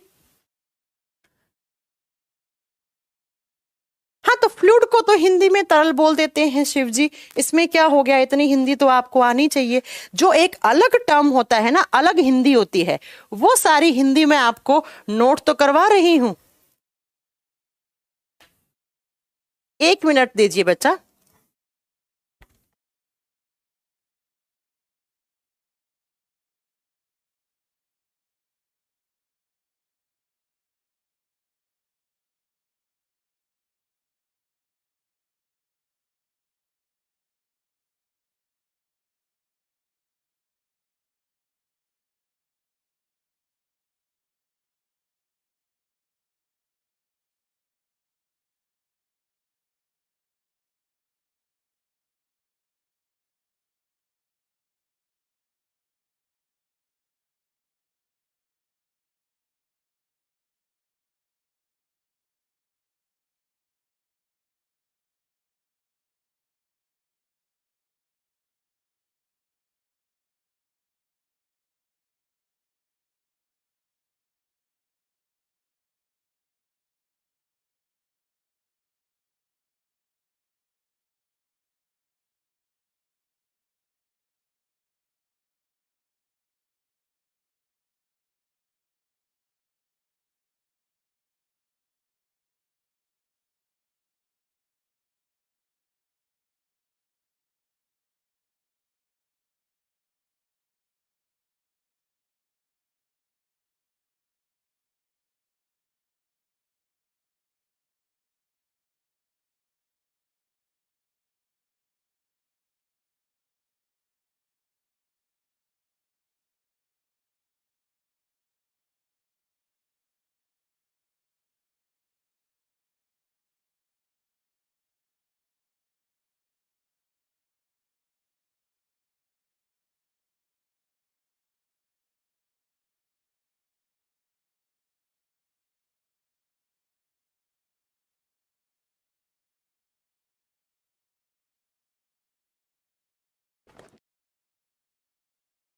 हाँ तो फ्लूइड को तो हिंदी में तरल बोल देते हैं शिव जी, इसमें क्या हो गया? इतनी हिंदी तो आपको आनी चाहिए। जो एक अलग टर्म होता है ना, अलग हिंदी होती है, वो सारी हिंदी में आपको नोट तो करवा रही हूं। 1 मिनट दीजिए बच्चा।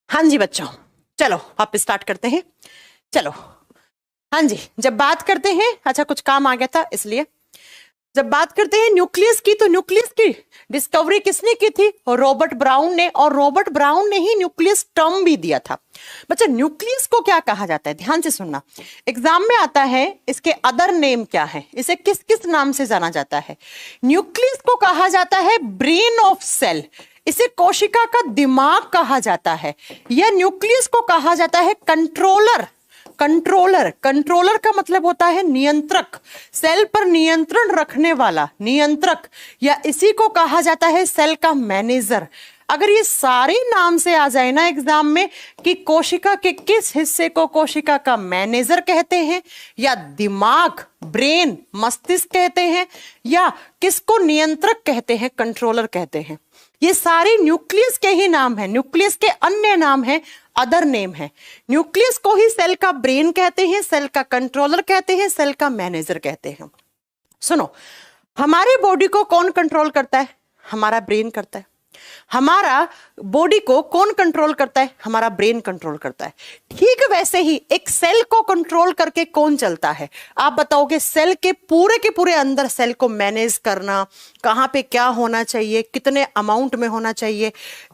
हाँ जी बच्चों, चलो वापस स्टार्ट करते हैं। चलो हाँ जी, जब बात करते हैं, अच्छा कुछ काम आ गया था इसलिए, जब बात करते हैं न्यूक्लियस की, तो न्यूक्लियस की डिस्कवरी किसने की थी? रॉबर्ट ब्राउन ने। और रॉबर्ट ब्राउन ने ही न्यूक्लियस टर्म भी दिया था। बच्चा न्यूक्लियस को क्या कहा जाता है? ध्यान से सुनना, एग्जाम में आता है। इसके अदर नेम क्या है? इसे किस किस नाम से जाना जाता है? न्यूक्लियस को कहा जाता है ब्रेन ऑफ सेल, इसे कोशिका का दिमाग कहा जाता है, या न्यूक्लियस को कहा जाता है कंट्रोलर। कंट्रोलर, कंट्रोलर का मतलब होता है नियंत्रक, सेल पर नियंत्रण रखने वाला नियंत्रक, या इसी को कहा जाता है सेल का मैनेजर। अगर ये सारे नाम से आ जाए ना एग्जाम में कि कोशिका के किस हिस्से को कोशिका का मैनेजर कहते हैं, या दिमाग ब्रेन मस्तिष्क कहते हैं, या किसको नियंत्रक कहते हैं कंट्रोलर कहते हैं, ये सारे न्यूक्लियस के ही नाम है। न्यूक्लियस के अन्य नाम है, अदर नेम है। न्यूक्लियस को ही सेल का ब्रेन कहते हैं, सेल का कंट्रोलर कहते हैं, सेल का मैनेजर कहते हैं। सुनो, हमारे बॉडी को कौन कंट्रोल करता है? हमारा ब्रेन करता है। हमारा बॉडी को कौन कंट्रोल करता है? हमारा ब्रेन कंट्रोल करता है। ठीक वैसे ही एक सेल को कंट्रोल करके कौन चलता है? आप बताओगे, सेल के पूरे अंदर सेल को मैनेज करना, कहां पे क्या होना चाहिए, कितने अमाउंट में होना चाहिए।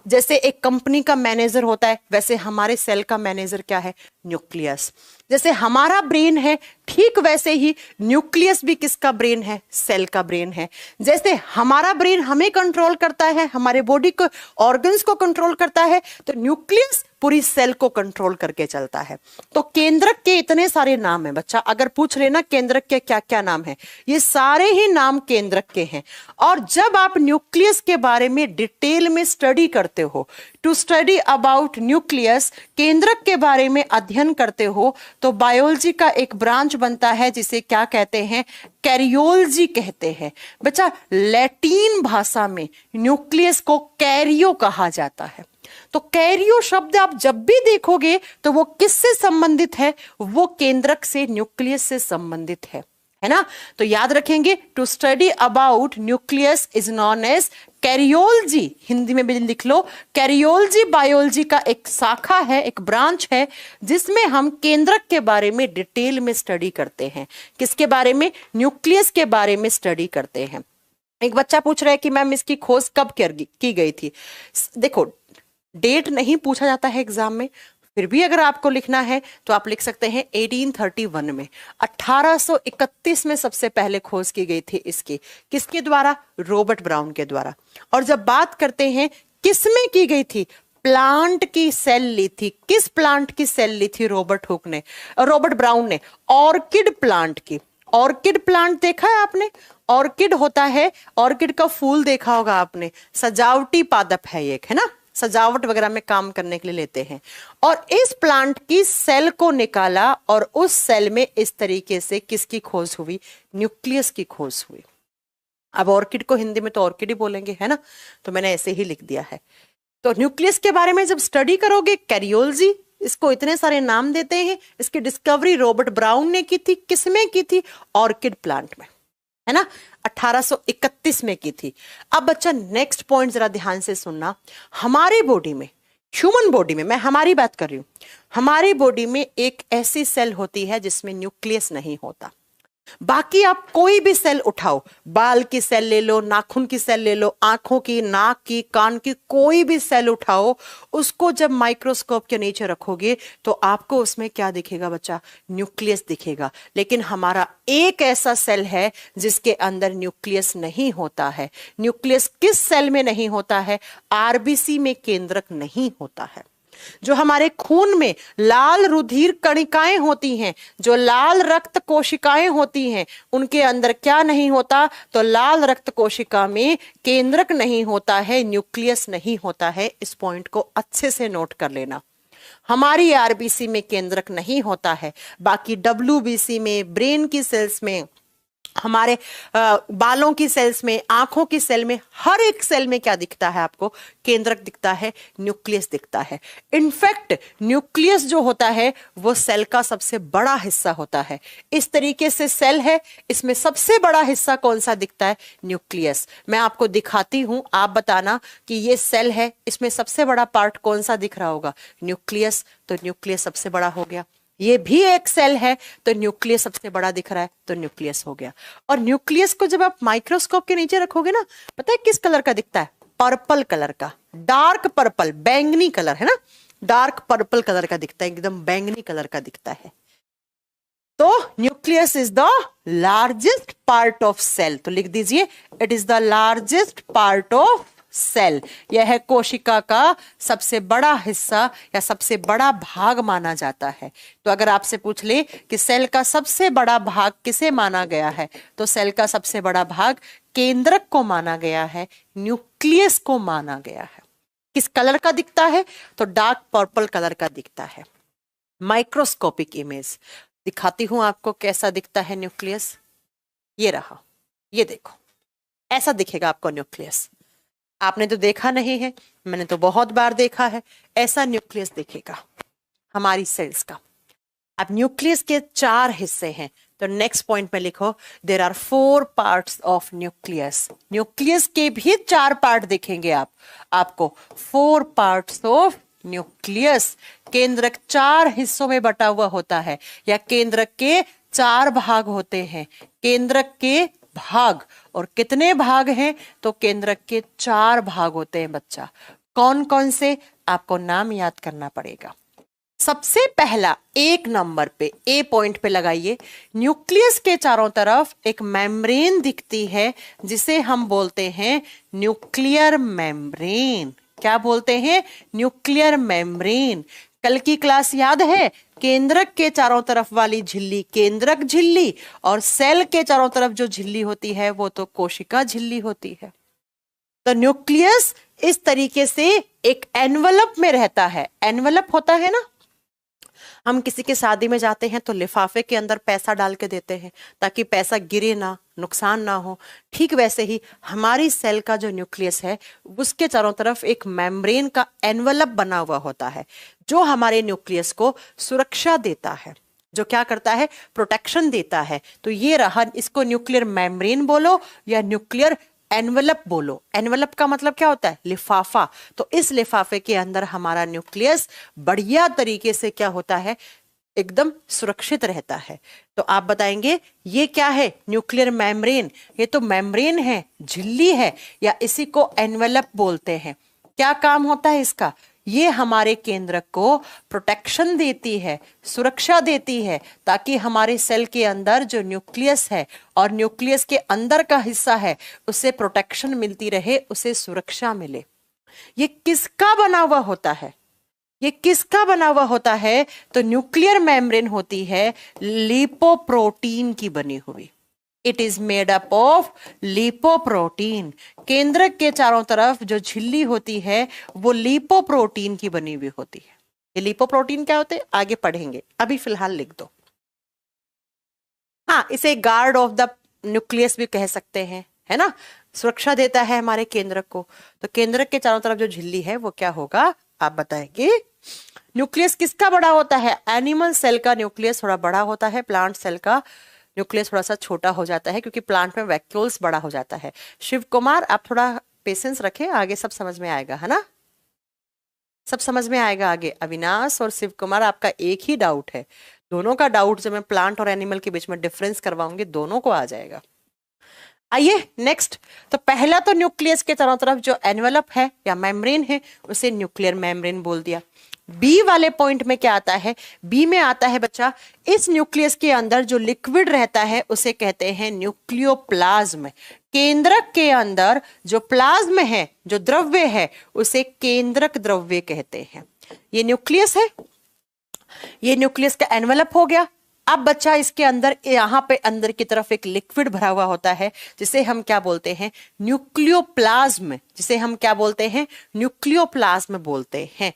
जैसे एक कंपनी का मैनेजर होता है, वैसे हमारे सेल का मैनेजर क्या है? न्यूक्लियस। जैसे हमारा ब्रेन है, ठीक वैसे ही न्यूक्लियस भी किसका ब्रेन है? सेल का ब्रेन है। जैसे हमारा ब्रेन हमें कंट्रोल करता है, हमारे बॉडी को ऑर्गन्स को कंट्रोल करता है, तो न्यूक्लियस पूरी सेल को कंट्रोल करके चलता है। तो केंद्रक के इतने सारे नाम हैं बच्चा, अगर पूछ लेना केंद्रक के क्या क्या नाम है, ये सारे ही नाम केंद्रक के हैं। और जब आप न्यूक्लियस के बारे में डिटेल में स्टडी करते हो, टू स्टडी अबाउट न्यूक्लियस, केंद्रक के बारे में अध्ययन करते हो, तो बायोलॉजी का एक ब्रांच बनता है जिसे क्या कहते हैं? कैरियोलॉजी कहते हैं। बच्चा लैटिन भाषा में न्यूक्लियस को कैरियो कहा जाता है। तो कैरियो शब्द आप जब भी देखोगे तो वो किससे संबंधित है? वो केंद्रक से, न्यूक्लियस से संबंधित है ना? तो याद रखेंगे, to study about nucleus is known as karyology. Hindi में भी लिख लो, कैरियोलॉजी बायोलॉजी का एक शाखा है, एक ब्रांच है, जिसमें हम केंद्रक के बारे में डिटेल में स्टडी करते हैं। किसके बारे में? न्यूक्लियस के बारे में स्टडी करते हैं। एक बच्चा पूछ रहा है कि मैम इसकी खोज कब की गई थी? देखो, डेट नहीं पूछा जाता है एग्जाम में, फिर भी अगर आपको लिखना है तो आप लिख सकते हैं 1831 में, 1831 में सबसे पहले खोज की गई थी इसकी। किसके द्वारा? रॉबर्ट ब्राउन के द्वारा। और जब बात करते हैं किसमें की गई थी, प्लांट की सेल ली थी। किस प्लांट की सेल ली थी रॉबर्ट ब्राउन ने? ऑर्किड प्लांट की। ऑर्किड प्लांट देखा है आपने? ऑर्किड होता है, ऑर्किड का फूल देखा होगा आपने, सजावटी पादप है एक, है ना, सजावट वगैरह में काम करने के लिए लेते हैं। और इस प्लांट की सेल को निकाला और उस सेल में इस तरीके से किसकी खोज हुई? न्यूक्लियस की खोज हुई। अब ऑर्किड को हिंदी में तो ऑर्किड ही बोलेंगे, है ना, तो मैंने ऐसे ही लिख दिया है। तो न्यूक्लियस के बारे में जब स्टडी करोगे, कैरियोलॉजी, इसको इतने सारे नाम देते हैं। इसकी डिस्कवरी रॉबर्ट ब्राउन ने की थी। किसमें की थी? ऑर्किड प्लांट में, है ना, 1831 में की थी। अब बच्चा नेक्स्ट पॉइंट जरा ध्यान से सुनना। हमारी बॉडी में, ह्यूमन बॉडी में, मैं हमारी बात कर रही हूं, हमारी बॉडी में एक ऐसी सेल होती है जिसमें न्यूक्लियस नहीं होता। बाकी आप कोई भी सेल उठाओ, बाल की सेल ले लो, नाखून की सेल ले लो, आंखों की, नाक की, कान की, कोई भी सेल उठाओ, उसको जब माइक्रोस्कोप के नीचे रखोगे तो आपको उसमें क्या दिखेगा बच्चा? न्यूक्लियस दिखेगा। लेकिन हमारा एक ऐसा सेल है जिसके अंदर न्यूक्लियस नहीं होता है। न्यूक्लियस किस सेल में नहीं होता है? आरबीसी में केंद्रक नहीं होता है। जो हमारे खून में लाल रुधिर कणिकाएं होती हैं, जो लाल रक्त कोशिकाएं होती हैं, उनके अंदर क्या नहीं होता? तो लाल रक्त कोशिका में केंद्रक नहीं होता है, न्यूक्लियस नहीं होता है। इस पॉइंट को अच्छे से नोट कर लेना। हमारी आरबीसी में केंद्रक नहीं होता है, बाकी डब्ल्यूबीसी में, ब्रेन की सेल्स में, हमारे बालों की सेल्स में, आंखों की सेल में, हर एक सेल में क्या दिखता है आपको? केंद्रक दिखता है, न्यूक्लियस दिखता है। इनफैक्ट न्यूक्लियस जो होता है वो सेल का सबसे बड़ा हिस्सा होता है। इस तरीके से सेल है, इसमें सबसे बड़ा हिस्सा कौन सा दिखता है? न्यूक्लियस। मैं आपको दिखाती हूं, आप बताना कि ये सेल है, इसमें सबसे बड़ा पार्ट कौन सा दिख रहा होगा? न्यूक्लियस। तो न्यूक्लियस सबसे बड़ा हो गया। ये भी एक सेल है तो न्यूक्लियस सबसे बड़ा दिख रहा है तो न्यूक्लियस हो गया। और न्यूक्लियस को जब आप माइक्रोस्कोप के नीचे रखोगे ना, पता है किस कलर का दिखता है? पर्पल कलर का, डार्क पर्पल, बैंगनी कलर है ना, डार्क पर्पल कलर का दिखता है, एकदम बैंगनी कलर का दिखता है। तो nucleus is the largest part of cell. तो लिख दीजिए, it is the largest part of cell. यह है कोशिका का सबसे बड़ा हिस्सा या सबसे बड़ा भाग माना जाता है। तो अगर आपसे पूछ ले कि सेल का सबसे बड़ा भाग किसे माना गया है, तो सेल का सबसे बड़ा भाग केंद्रक को माना गया है, न्यूक्लियस को माना गया है। किस कलर का दिखता है? तो डार्क पर्पल कलर का दिखता है। माइक्रोस्कोपिक इमेज दिखाती हूं आपको कैसा दिखता है न्यूक्लियस। ये रहा, ये देखो, ऐसा दिखेगा आपको न्यूक्लियस। आपने तो देखा नहीं है, मैंने तो बहुत बार देखा है। ऐसा न्यूक्लियस दिखेगा हमारी सेल्स का। अब न्यूक्लियस के 4 हिस्से हैं, तो नेक्स्ट पॉइंट में लिखो, there are 4 parts of nucleus. Nucleus के भी 4 पार्ट दिखेंगे आपको 4 पार्ट्स ऑफ न्यूक्लियस। केंद्रक 4 हिस्सों में बटा हुआ होता है, या केंद्रक के 4 भाग होते हैं। केंद्रक के भाग, और कितने भाग हैं? तो केंद्रक के 4 भाग होते हैं बच्चा। कौन कौन से? आपको नाम याद करना पड़ेगा। सबसे पहला 1 नंबर पे, ए पॉइंट पे लगाइए, न्यूक्लियस के चारों तरफ एक मेम्ब्रेन दिखती है जिसे हम बोलते हैं न्यूक्लियर मेम्ब्रेन। क्या बोलते हैं? Nuclear membrane. कल की क्लास याद है? केंद्रक के चारों तरफ वाली झिल्ली केंद्रक झिल्ली, और सेल के चारों तरफ जो झिल्ली होती है वो तो कोशिका झिल्ली होती है। तो न्यूक्लियस इस तरीके से एक एनवलप में रहता है। एनवलप होता है ना, हम किसी के शादी में जाते हैं तो लिफाफे के अंदर पैसा डाल के देते हैं ताकि पैसा गिरे ना, नुकसान ना हो। ठीक वैसे ही हमारी सेल का जो न्यूक्लियस है उसके चारों तरफ एक मेम्ब्रेन का एनवलप बना हुआ होता है जो हमारे न्यूक्लियस को सुरक्षा देता है, जो क्या करता है? प्रोटेक्शन देता है। तो ये रहा, इसको न्यूक्लियर मेम्ब्रेन बोलो या न्यूक्लियर एनवलप बोलो। एनवलप का मतलब क्या होता है? लिफाफा। तो इस लिफाफे के अंदर हमारा न्यूक्लियस बढ़िया तरीके से क्या होता है? एकदम सुरक्षित रहता है। तो आप बताएंगे ये क्या है? Nuclear membrane. ये तो मेम्ब्रेन है, झिल्ली है, या इसी को एनवलप बोलते हैं। क्या काम होता है इसका? ये हमारे केंद्रक को प्रोटेक्शन देती है, सुरक्षा देती है, ताकि हमारे सेल के अंदर जो न्यूक्लियस है और न्यूक्लियस के अंदर का हिस्सा है उसे प्रोटेक्शन मिलती रहे, उसे सुरक्षा मिले। ये किसका बना हुआ होता है? ये किसका बना हुआ होता है? तो न्यूक्लियर मेम्ब्रेन होती है लिपोप्रोटीन की बनी हुई। It is made up of lipoprotein. केंद्रक के चारों तरफ जो झिल्ली होती है वो लिपोप्रोटीन की बनी हुई होती है। ये लिपोप्रोटीन क्या होते हैं आगे पढ़ेंगे, अभी फिलहाल लिख दो। हाँ, इसे गार्ड ऑफ द न्यूक्लियस भी कह सकते हैं, है ना। सुरक्षा देता है हमारे केंद्रक को। तो केंद्रक के चारों तरफ जो झिल्ली है वो क्या होगा आप बताएंगे। न्यूक्लियस किसका बड़ा होता है? एनिमल सेल का न्यूक्लियस थोड़ा बड़ा होता है, प्लांट सेल का न्यूक्लियस थोड़ा सा छोटा हो जाता है, क्योंकि प्लांट में वैक्यूल्स बड़ा हो जाता है। शिव कुमार आप थोड़ा पेशेंस रखें, आगे सब समझ में आएगा, है ना, सब समझ में आएगा आगे। अविनाश और शिव कुमार आपका एक ही डाउट है, दोनों का डाउट जब मैं प्लांट और एनिमल के बीच में डिफरेंस करवाऊंगी दोनों को आ जाएगा। आइए नेक्स्ट। तो पहला तो न्यूक्लियस के चारों तरफ जो एनवलप है या मेम्ब्रेन है उसे न्यूक्लियर मेम्ब्रेन बोल दिया। बी वाले पॉइंट में क्या आता है? बी में आता है बच्चा, इस न्यूक्लियस के अंदर जो लिक्विड रहता है उसे कहते हैं न्यूक्लियोप्लाज्म। केंद्रक के अंदर जो प्लाज्म है, जो द्रव्य है, उसे केंद्रक द्रव्य कहते हैं। ये न्यूक्लियस है, ये न्यूक्लियस का एनवलप हो गया। अब बच्चा इसके अंदर यहां पे अंदर की तरफ एक लिक्विड भरा हुआ होता है जिसे हम क्या बोलते हैं? न्यूक्लियोप्लाज्म। जिसे हम क्या बोलते हैं? न्यूक्लियोप्लाज्म बोलते हैं।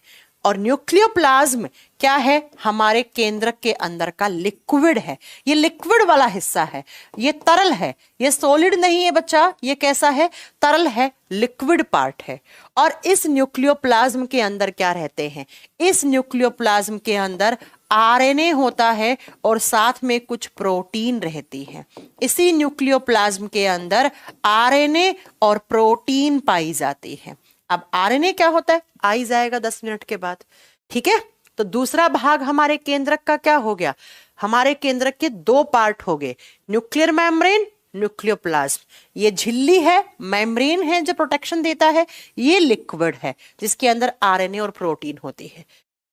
और न्यूक्लियोप्लाज्म क्या है, हमारे केंद्रक के अंदर का लिक्विड है। ये लिक्विड वाला हिस्सा है, ये तरल है, ये सॉलिड नहीं है बच्चा, ये कैसा है, तरल है, लिक्विड पार्ट है। और इस न्यूक्लियोप्लाज्म के अंदर क्या रहते हैं, इस न्यूक्लियोप्लाज्म के अंदर आरएनए होता है और साथ में कुछ प्रोटीन रहती है। इसी न्यूक्लियोप्लाज्म के अंदर आरएनए और प्रोटीन पाई जाती है। अब आरएनए क्या होता है आ ही जाएगा 10 मिनट के बाद, ठीक है। तो दूसरा भाग हमारे केंद्रक का क्या हो गया, हमारे केंद्रक के 2 पार्ट हो गए, न्यूक्लियर मेम्ब्रेन, न्यूक्लियोप्लाज्म। ये झिल्ली है, मेम्ब्रेन है जो प्रोटेक्शन देता है, ये लिक्विड है जिसके अंदर आरएनए और प्रोटीन होती है।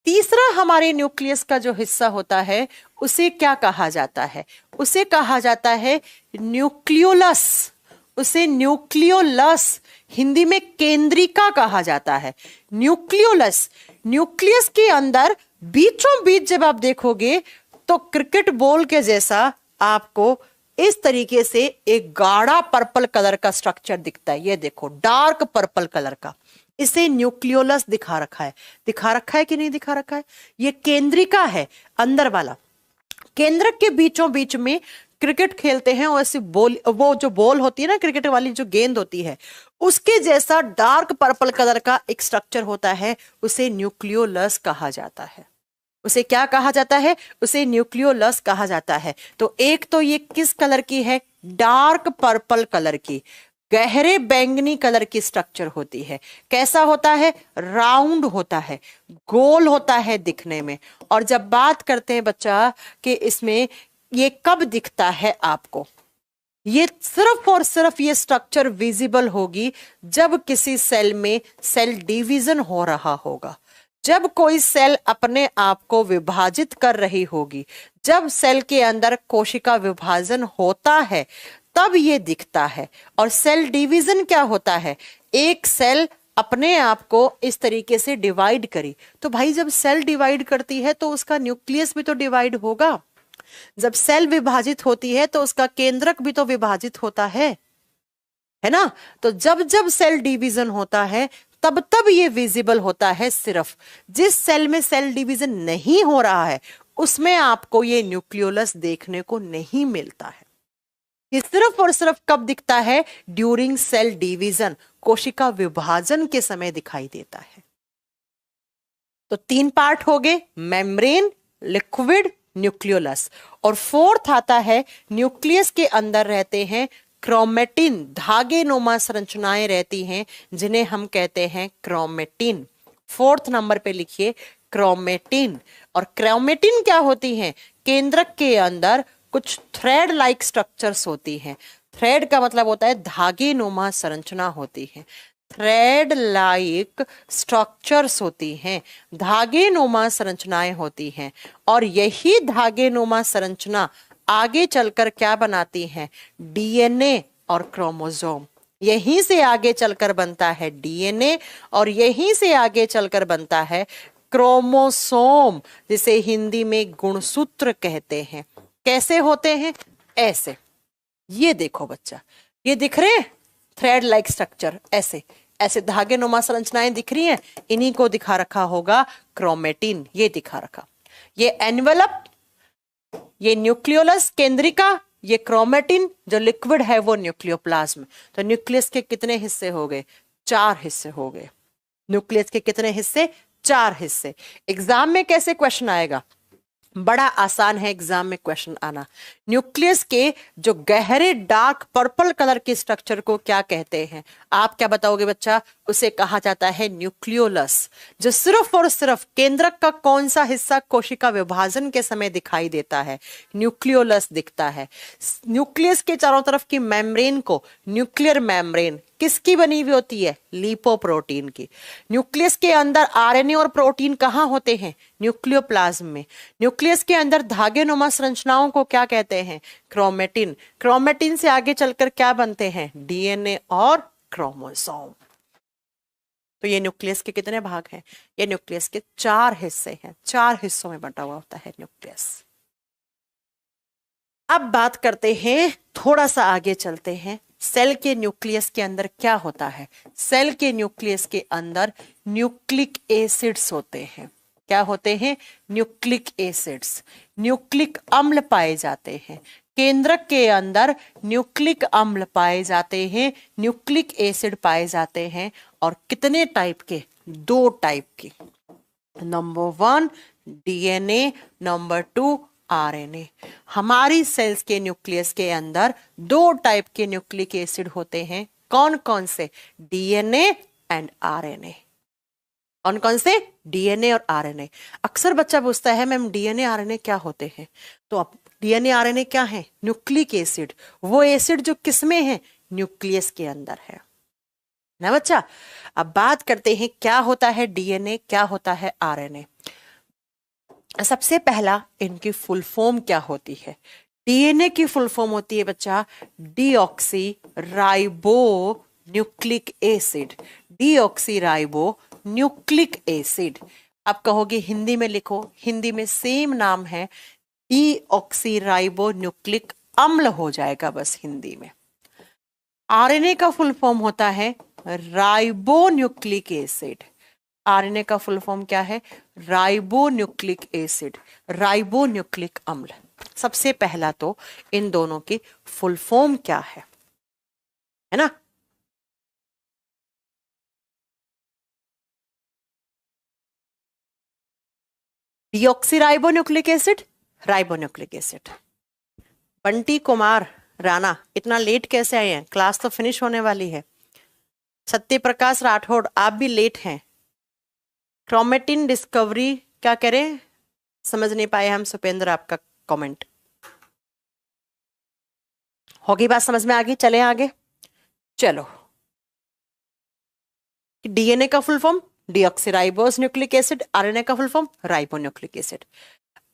तीसरा हमारे न्यूक्लियस का जो हिस्सा होता है उसे क्या कहा जाता है, उसे कहा जाता है न्यूक्लियोलस। उसे न्यूक्लियोलस, हिंदी में केंद्रिका कहा जाता है। न्यूक्लियोलस, न्यूक्लियस के अंदर बीचों बीच जब आप देखोगे तो क्रिकेट बॉल के जैसा आपको इस तरीके से एक गाढ़ा पर्पल कलर का स्ट्रक्चर दिखता है। ये देखो डार्क पर्पल कलर का, इसे न्यूक्लियोलस दिखा रखा है। दिखा रखा है कि नहीं दिखा रखा है, ये केंद्रिका है अंदर वाला। केंद्रक के बीचों बीच में क्रिकेट खेलते हैं और ऐसी बॉल, वो जो बॉल होती है ना क्रिकेट वाली जो गेंद होती है, उसके जैसा डार्क पर्पल कलर का एक स्ट्रक्चर होता है, उसे न्यूक्लियोलस कहा जाता है। उसे क्या कहा जाता है, उसे न्यूक्लियोलस कहा जाता है। तो एक तो ये किस कलर की है, डार्क पर्पल कलर की, गहरे बैंगनी कलर की स्ट्रक्चर होती है। कैसा होता है, राउंड होता है, गोल होता है दिखने में। और जब बात करते हैं बच्चा कि इसमें ये कब दिखता है आपको, ये सिर्फ और सिर्फ ये स्ट्रक्चर विजिबल होगी जब किसी सेल में सेल डिवीजन हो रहा होगा, जब कोई सेल अपने आप को विभाजित कर रही होगी, जब सेल के अंदर कोशिका विभाजन होता है तब ये दिखता है। और सेल डिवीजन क्या होता है, एक सेल अपने आप को इस तरीके से डिवाइड करी। तो भाई जब सेल डिवाइड करती है तो उसका न्यूक्लियस भी तो डिवाइड होगा। जब सेल विभाजित होती है तो उसका केंद्रक भी तो विभाजित होता है ना। तो जब जब सेल डिवीजन होता है तब तब ये विजिबल होता है। सिर्फ जिस सेल में सेल डिवीजन नहीं हो रहा है उसमें आपको ये न्यूक्लियोलस देखने को नहीं मिलता है। ये सिर्फ और सिर्फ कब दिखता है, ड्यूरिंग सेल डिवीजन, कोशिका विभाजन के समय दिखाई देता है। तो 3 पार्ट हो गए, मेम्ब्रेन, लिक्विड, न्यूक्लियोलस। और फोर्थ आता है, न्यूक्लियस के अंदर रहते हैं क्रोमेटिन, धागे नुमा संरचनाएं रहती हैं जिन्हें हम कहते हैं क्रोमेटिन। 4th नंबर पे लिखिए क्रोमेटिन। और क्रोमेटिन क्या होती हैं, केंद्रक के अंदर कुछ थ्रेड लाइक स्ट्रक्चर्स होती हैं। थ्रेड का मतलब होता है धागे नुमा संरचना होती है, थ्रेड लाइक स्ट्रक्चर्स होती हैं, धागे नुमा संरचनाएं होती हैं। और यही धागे नुमा संरचना आगे चलकर क्या बनाती हैं, डीएनए और क्रोमोसोम। यहीं से आगे चलकर बनता है डीएनए और यहीं से आगे चलकर बनता है क्रोमोसोम, जिसे हिंदी में गुणसूत्र कहते हैं। कैसे होते हैं, ऐसे, ये देखो बच्चा, ये दिख रहे हैं थ्रेड लाइक स्ट्रक्चर, ऐसे ऐसे धागे नुमा संरचनाएं दिख रही हैं, इन्हीं को दिखा रखा होगा क्रोमेटिन। ये दिखा रखा, ये एनवेलप, ये न्यूक्लियोलस केंद्रिका, ये क्रोमेटिन, जो लिक्विड है वो न्यूक्लियोप्लाज्म। तो न्यूक्लियस के कितने हिस्से हो गए, 4 हिस्से हो गए। न्यूक्लियस के कितने हिस्से, 4 हिस्से। एग्जाम में कैसे क्वेश्चन आएगा, बड़ा आसान है एग्जाम में क्वेश्चन आना। न्यूक्लियस के जो गहरे डार्क पर्पल कलर के स्ट्रक्चर को क्या कहते हैं, आप क्या बताओगे बच्चा, उसे कहा जाता है न्यूक्लियोलस। जो सिर्फ और सिर्फ केंद्रक का कौन सा हिस्सा कोशिका विभाजन के समय दिखाई देता है, न्यूक्लियोलस दिखता है। न्यूक्लियस के चारों तरफ की मेम्ब्रेन को न्यूक्लियर मेम्ब्रेन किसकी बनी हुई होती है, लिपोप्रोटीन की। न्यूक्लियस के अंदर आरएनए और प्रोटीन कहाँ होते हैं, न्यूक्लियोप्लाज्म में। न्यूक्लियस के अंदर धागे नुमा संरचनाओं को क्या कहते हैं, क्रोमेटिन। क्रोमेटिन से आगे चलकर क्या बनते हैं, डीएनए और क्रोमोसोम। तो ये न्यूक्लियस के कितने भाग हैं, ये न्यूक्लियस के 4 हिस्से हैं, 4 हिस्सों में बंटा हुआ होता है न्यूक्लियस। अब बात करते हैं, थोड़ा सा आगे चलते हैं सेल के न्यूक्लियस के अंदर क्या होता है? सेल के न्यूक्लियस के अंदर न्यूक्लिक एसिड्स होते हैं। क्या होते हैं? न्यूक्लिक एसिड्स, न्यूक्लिक अम्ल पाए जाते हैं। केंद्रक के अंदर न्यूक्लिक अम्ल पाए जाते हैं, न्यूक्लिक एसिड पाए जाते हैं। और कितने टाइप के? 2 टाइप के। Number 1 DNA, number 2 RNA. हमारी सेल्स के न्यूक्लियस के अंदर 2 टाइप के न्यूक्लिक एसिड होते हैं। कौन कौन से? DNA and RNA. कौन कौन से? डीएनए और आरएनए। अक्सर बच्चा पूछता है मैम डीएनए आरएनए क्या होते हैं? तो अब डीएनए आरएनए क्या है? Nucleic acid. वो एसिड जो किसमें है? न्यूक्लियस के अंदर है ना बच्चा। अब बात करते हैं क्या होता है डीएनए, क्या होता है आरएनए। सबसे पहला इनकी फुल फॉर्म क्या होती है? डीएनए की फुल फॉर्म होती है बच्चा deoxy ribo nucleic acid. Deoxy ribo nucleic acid. आप कहोगे हिंदी में लिखो, हिंदी में सेम नाम है, डीऑक्सी राइबो न्यूक्लिक अम्ल हो जाएगा बस हिंदी में। आरएनए का फुल फॉर्म होता है राइबो न्यूक्लिक एसिड। आरएनए का फुल फॉर्म क्या है? Ribo nucleic acid, ribo nucleic अम्ल। सबसे पहला तो इन दोनों की फुल फॉर्म क्या है ना? Deoxy nucleic acid, ribonucleic acid. Bunty Kumar Rana इतना लेट कैसे आए हैं? क्लास तो फिनिश होने वाली है। सत्य प्रकाश राठौड़ आप भी लेट हैं। क्रोमेटिन डिस्कवरी क्या करें? समझ नहीं पाए हम सुपेंद्र आपका कमेंट। होगी बात समझ में? आगे चले आगे चलो। डीएनए का full form deoxyribose nucleic acid, RNA का फुल फॉर्म राइबोन्यूक्लिक एसिड।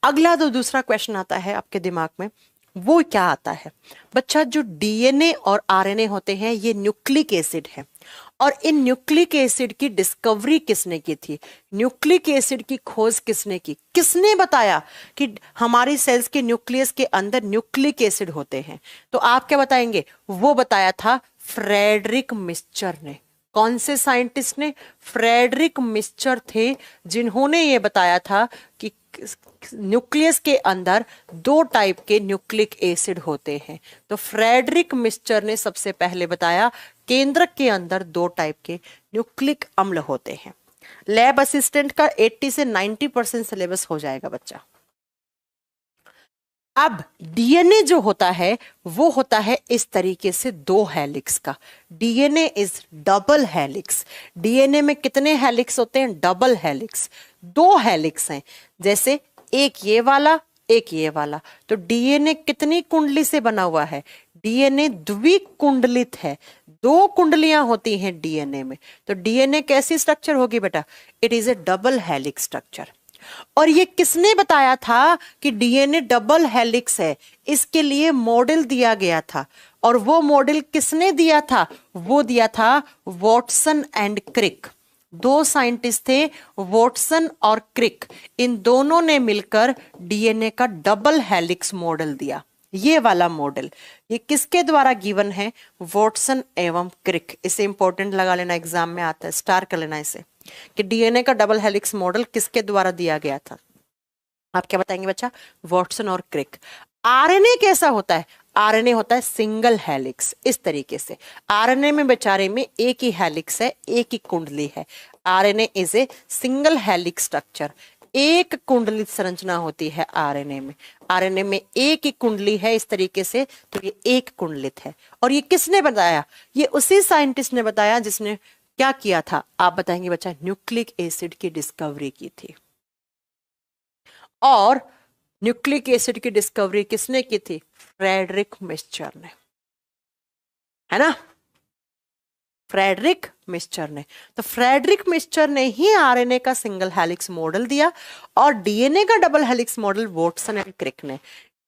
अगला जो दूसरा क्वेश्चन आता है आपके दिमाग में वो क्या आता है बच्चा? जो डीएनए और आरएनए होते हैं ये न्यूक्लिक एसिड है। और इन न्यूक्लिक एसिड की डिस्कवरी किसने की थी? न्यूक्लिक एसिड की खोज किसने की? किसने बताया कि हमारी सेल्स के न्यूक्लियस के अंदर न्यूक्लिक एसिड होते हैं? तो आप क्या बताएंगे? वो बताया था फ्रेडरिक मिस्चर ने। कौन से साइंटिस्ट ने? फ्रेडरिक मिस्चर थे जिन्होंने ये बताया था कि न्यूक्लियस के अंदर 2 टाइप के न्यूक्लिक एसिड होते हैं। तो फ्रेडरिक मिस्चर ने सबसे पहले बताया केंद्रक के अंदर 2 टाइप के न्यूक्लिक अम्ल होते हैं। लैब असिस्टेंट का 80 से 90% सिलेबस हो जाएगा बच्चा। अब डीएनए जो होता है वो होता है इस तरीके से 2 हेलिक्स का। DNA is double helix. DNA में कितने हेलिक्स होते हैं? Double helix. 2 हेलिक्स हैं, जैसे एक ये वाला एक ये वाला। तो डीएनए कितनी कुंडली से बना हुआ है? डीएनए द्विकुंडलित है। 2 कुंडलियां होती हैं डीएनए में। तो डीएनए कैसी स्ट्रक्चर होगी बेटा? It is A double helix structure. और ये किसने बताया था कि डीएनए डबल हेलिक्स है? इसके लिए मॉडल दिया गया था। और वो मॉडल किसने दिया था? वो दिया था वॉटसन एंड क्रिक। 2 साइंटिस्ट थे, वॉटसन और क्रिक। इन दोनों ने मिलकर डीएनए का डबल हेलिक्स मॉडल दिया। ये वाला मॉडल ये किसके द्वारा गिवन है? वॉटसन एवं क्रिक। इसे इंपॉर्टेंट लगा लेना, एग्जाम में आता है, स्टार कर लेना इसे कि डीएनए का डबल हेलिक्स मॉडल किसके द्वारा दिया गया था। आप क्या बताएंगे बच्चा? वॉटसन और क्रिक। आरएनए कैसा होता है? आरएनए होता है सिंगल हेलिक्स। इस तरीके से आरएनए में बेचारे में एक ही हेलिक्स है, एक ही कुंडली है। RNA is a single helix structure. एक कुंडलित संरचना होती है आरएनए में। आरएनए में एक ही कुंडली है इस तरीके से, तो ये एक कुंडलित है। और ये किसने बताया? ये उसी साइंटिस्ट ने बताया जिसने क्या किया था? आप बताएंगे बच्चा? न्यूक्लिक एसिड की डिस्कवरी की थी। और न्यूक्लिक एसिड की डिस्कवरी किसने की थी? फ्रेडरिक मिस्चर ने, है ना? फ्रेडरिक मिस्चर ने। तो फ्रेडरिक मिस्चर ने ही आरएनए का सिंगल हेलिक्स मॉडल दिया और डीएनए का double helix model Watson and Crick ने।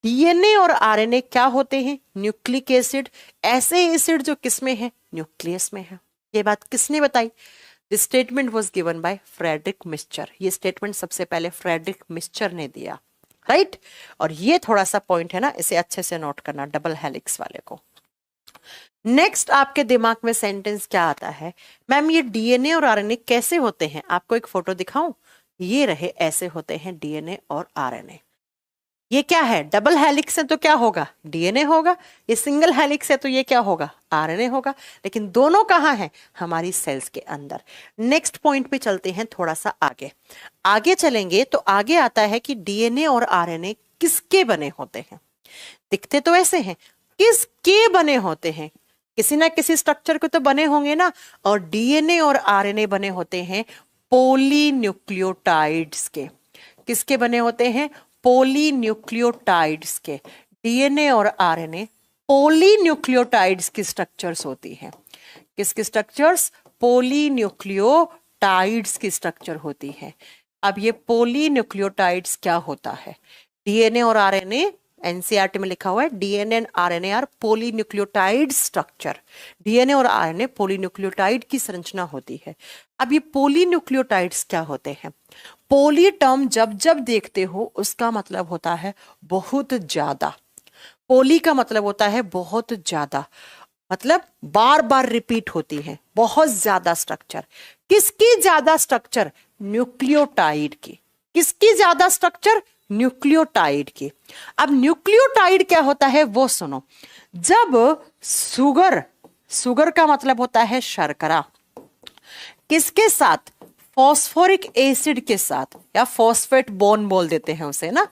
डीएनए और आरएनए क्या होते हैं? Nucleic acid. ऐसे एसिड जो किसमें है? न्यूक्लियस में है। ये बात किसने बताई? This statement was given by Friedrich Miescher. ये स्टेटमेंट सबसे पहले फ्रेडरिक मिस्चर ने दिया, राइट? और ये थोड़ा सा पॉइंट है ना, इसे अच्छे से नोट करना, डबल हेलिक्स वाले को। नेक्स्ट आपके दिमाग में सेंटेंस क्या आता है, मैम ये डीएनए और आरएनए कैसे होते हैं? आपको एक फोटो दिखाऊं, ये रहे, ऐसे होते हैं डीएनए और आरएनए। ये क्या है, डबल हेलिक्स है तो क्या होगा, डीएनए होगा। ये सिंगल हेलिक्स है तो ये क्या होगा, आरएनए होगा। लेकिन दोनों कहाँ हैं, हमारी सेल्स के अंदर। नेक्स्ट पॉइंट पे चलते हैं, थोड़ा सा आगे आगे चलेंगे तो आगे आता है कि डीएनए और आरएनए किसके बने होते हैं। दिखते तो ऐसे हैं, किसके बने होते हैं, किसी ना किसी स्ट्रक्चर के तो बने होंगे ना। और डीएनए और आरएनए बने होते हैं पॉलीन्यूक्लियोटाइड्स के। किसके बने होते हैं, पॉलीन्यूक्लियोटाइड्स के। डीएनए और आरएनए पॉलीन्यूक्लियोटाइड्स की स्ट्रक्चर्स होती हैं। किसकी स्ट्रक्चर्स, पॉलीन्यूक्लियोटाइड्स की स्ट्रक्चर होती है। अब ये पॉलीन्यूक्लियोटाइड्स क्या होता है, डीएनए और आरएनए, एनसीईआरटी में लिखा हुआ है DNA and RNA are polynucleotide structure. DNA और आरएनए पॉलीन्यूक्लियोटाइड की संरचना होती है। अब ये पॉलीन्यूक्लियोटाइड्स क्या होते हैं, पोली टर्म जब जब देखते हो उसका मतलब होता है बहुत ज्यादा। पोली का मतलब होता है बहुत ज्यादा, मतलब बार बार रिपीट होती है, बहुत ज्यादा स्ट्रक्चर। किसकी ज्यादा स्ट्रक्चर, न्यूक्लियोटाइड की। किसकी ज्यादा स्ट्रक्चर, न्यूक्लियोटाइड की। अब न्यूक्लियोटाइड क्या होता है वो सुनो। जब सुगर, सुगर का मतलब होता है शर्करा, किसके साथ, फॉस्फोरिक एसिड के साथ, या फॉस्फेट बोन बोल देते हैं उसे ना,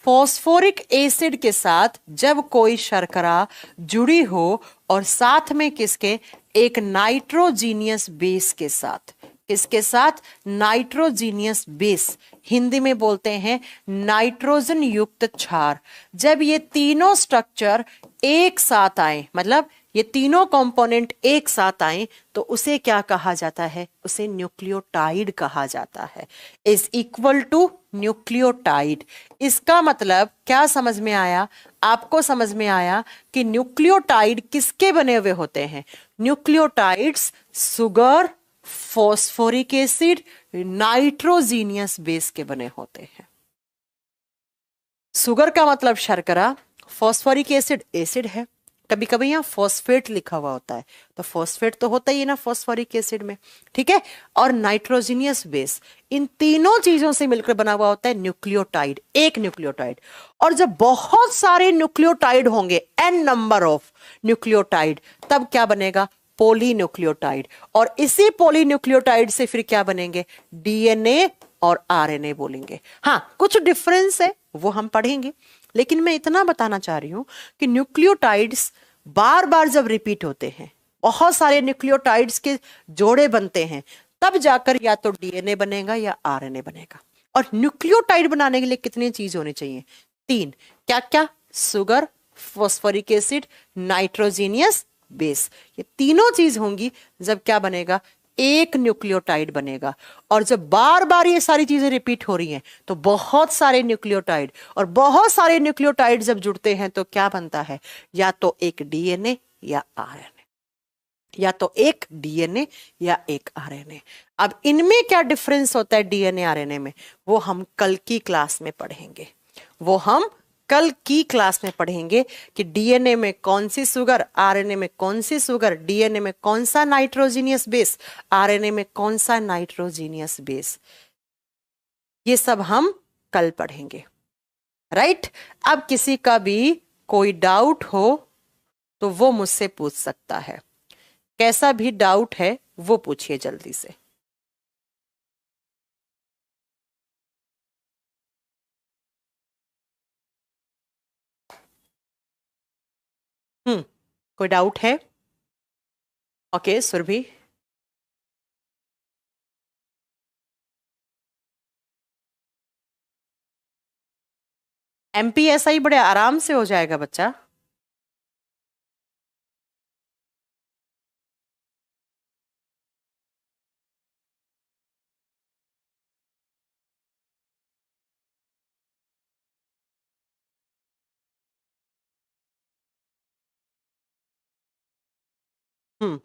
फॉस्फोरिक एसिड के साथ जब कोई शर्करा जुड़ी हो और साथ में किसके, एक नाइट्रोजीनियस बेस के साथ। किसके साथ, नाइट्रोजीनियस बेस, हिंदी में बोलते हैं नाइट्रोजन युक्त क्षार। जब ये तीनों स्ट्रक्चर एक साथ आए, मतलब ये तीनों कंपोनेंट एक साथ आए, तो उसे क्या कहा जाता है, उसे न्यूक्लियोटाइड कहा जाता है। Is equal to nucleotide. इसका मतलब क्या समझ में आया, आपको समझ में आया कि न्यूक्लियोटाइड किसके बने हुए होते हैं। Nucleotides sugar, phosphoric acid, nitrogenous base के बने होते हैं। सुगर का मतलब शर्करा, फॉस्फोरिक एसिड एसिड है, कभी कभी यहाँ फॉस्फेट लिखा हुआ होता है, तो फॉस्फेट तो होता ही है ना फॉस्फोरिक एसिड में, ठीक है। और नाइट्रोजीनियस बेस, इन तीनों चीजों से मिलकर बना हुआ होता है न्यूक्लियोटाइड, एक न्यूक्लियोटाइड। और जब बहुत सारे न्यूक्लियोटाइड होंगे, एन नंबर ऑफ न्यूक्लियोटाइड, तब क्या बनेगा, पॉलीन्यूक्लियोटाइड। और इसी पॉलीन्यूक्लियोटाइड से फिर क्या बनेंगे, डीएनए और आरएनए बोलेंगे। हाँ कुछ डिफरेंस है वो हम पढ़ेंगे, लेकिन मैं इतना बताना चाह रही हूं कि न्यूक्लियोटाइड्स बार बार जब रिपीट होते हैं, बहुत सारे न्यूक्लियोटाइड्स के जोड़े बनते हैं, तब जाकर या तो डीएनए बनेगा या आरएनए बनेगा। और न्यूक्लियोटाइड बनाने के लिए कितनी चीज होनी चाहिए, तीन। क्या क्या, sugar, phosphoric acid, nitrogenous base, ये तीनों चीज होंगी जब क्या बनेगा, एक न्यूक्लियोटाइड बनेगा। और जब बार बार ये सारी चीजें रिपीट हो रही हैं तो बहुत सारे न्यूक्लियोटाइड, और बहुत सारे न्यूक्लियोटाइड जब जुड़ते हैं तो क्या बनता है, या तो एक डीएनए या आरएनए, या तो एक डीएनए या एक आरएनए। अब इनमें क्या डिफरेंस होता है डीएनए आरएनए में, वो हम कल की क्लास में पढ़ेंगे। वो हम कल की क्लास में पढ़ेंगे कि डीएनए में कौन सी सुगर, आरएनए में कौन सी सुगर, डीएनए में कौन सा नाइट्रोजीनियस बेस, आरएनए में कौन सा नाइट्रोजीनियस बेस, ये सब हम कल पढ़ेंगे, राइट। अब किसी का भी कोई डाउट हो तो वो मुझसे पूछ सकता है, कैसा भी डाउट है वो पूछिए जल्दी से। कोई डाउट है, ओके सुरभि। एमपीएसआई बड़े आराम से हो जाएगा बच्चा। हम्म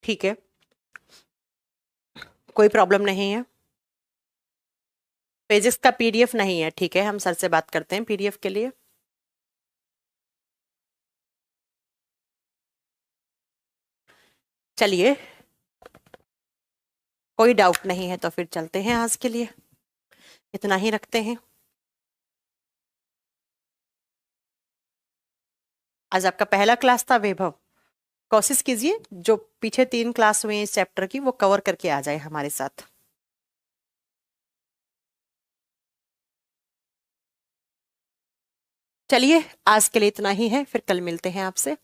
ठीक है, कोई प्रॉब्लम नहीं है। फिजिक्स का पीडीएफ नहीं है, ठीक है, हम सर से बात करते हैं पीडीएफ के लिए। चलिए, कोई डाउट नहीं है तो फिर चलते हैं, आज के लिए इतना ही रखते हैं। आज आपका पहला क्लास था वैभव, कोशिश कीजिए जो पीछे 3 क्लास हुए इस चैप्टर की वो कवर करके आ जाए हमारे साथ। चलिए, आज के लिए इतना ही है, फिर कल मिलते हैं आपसे।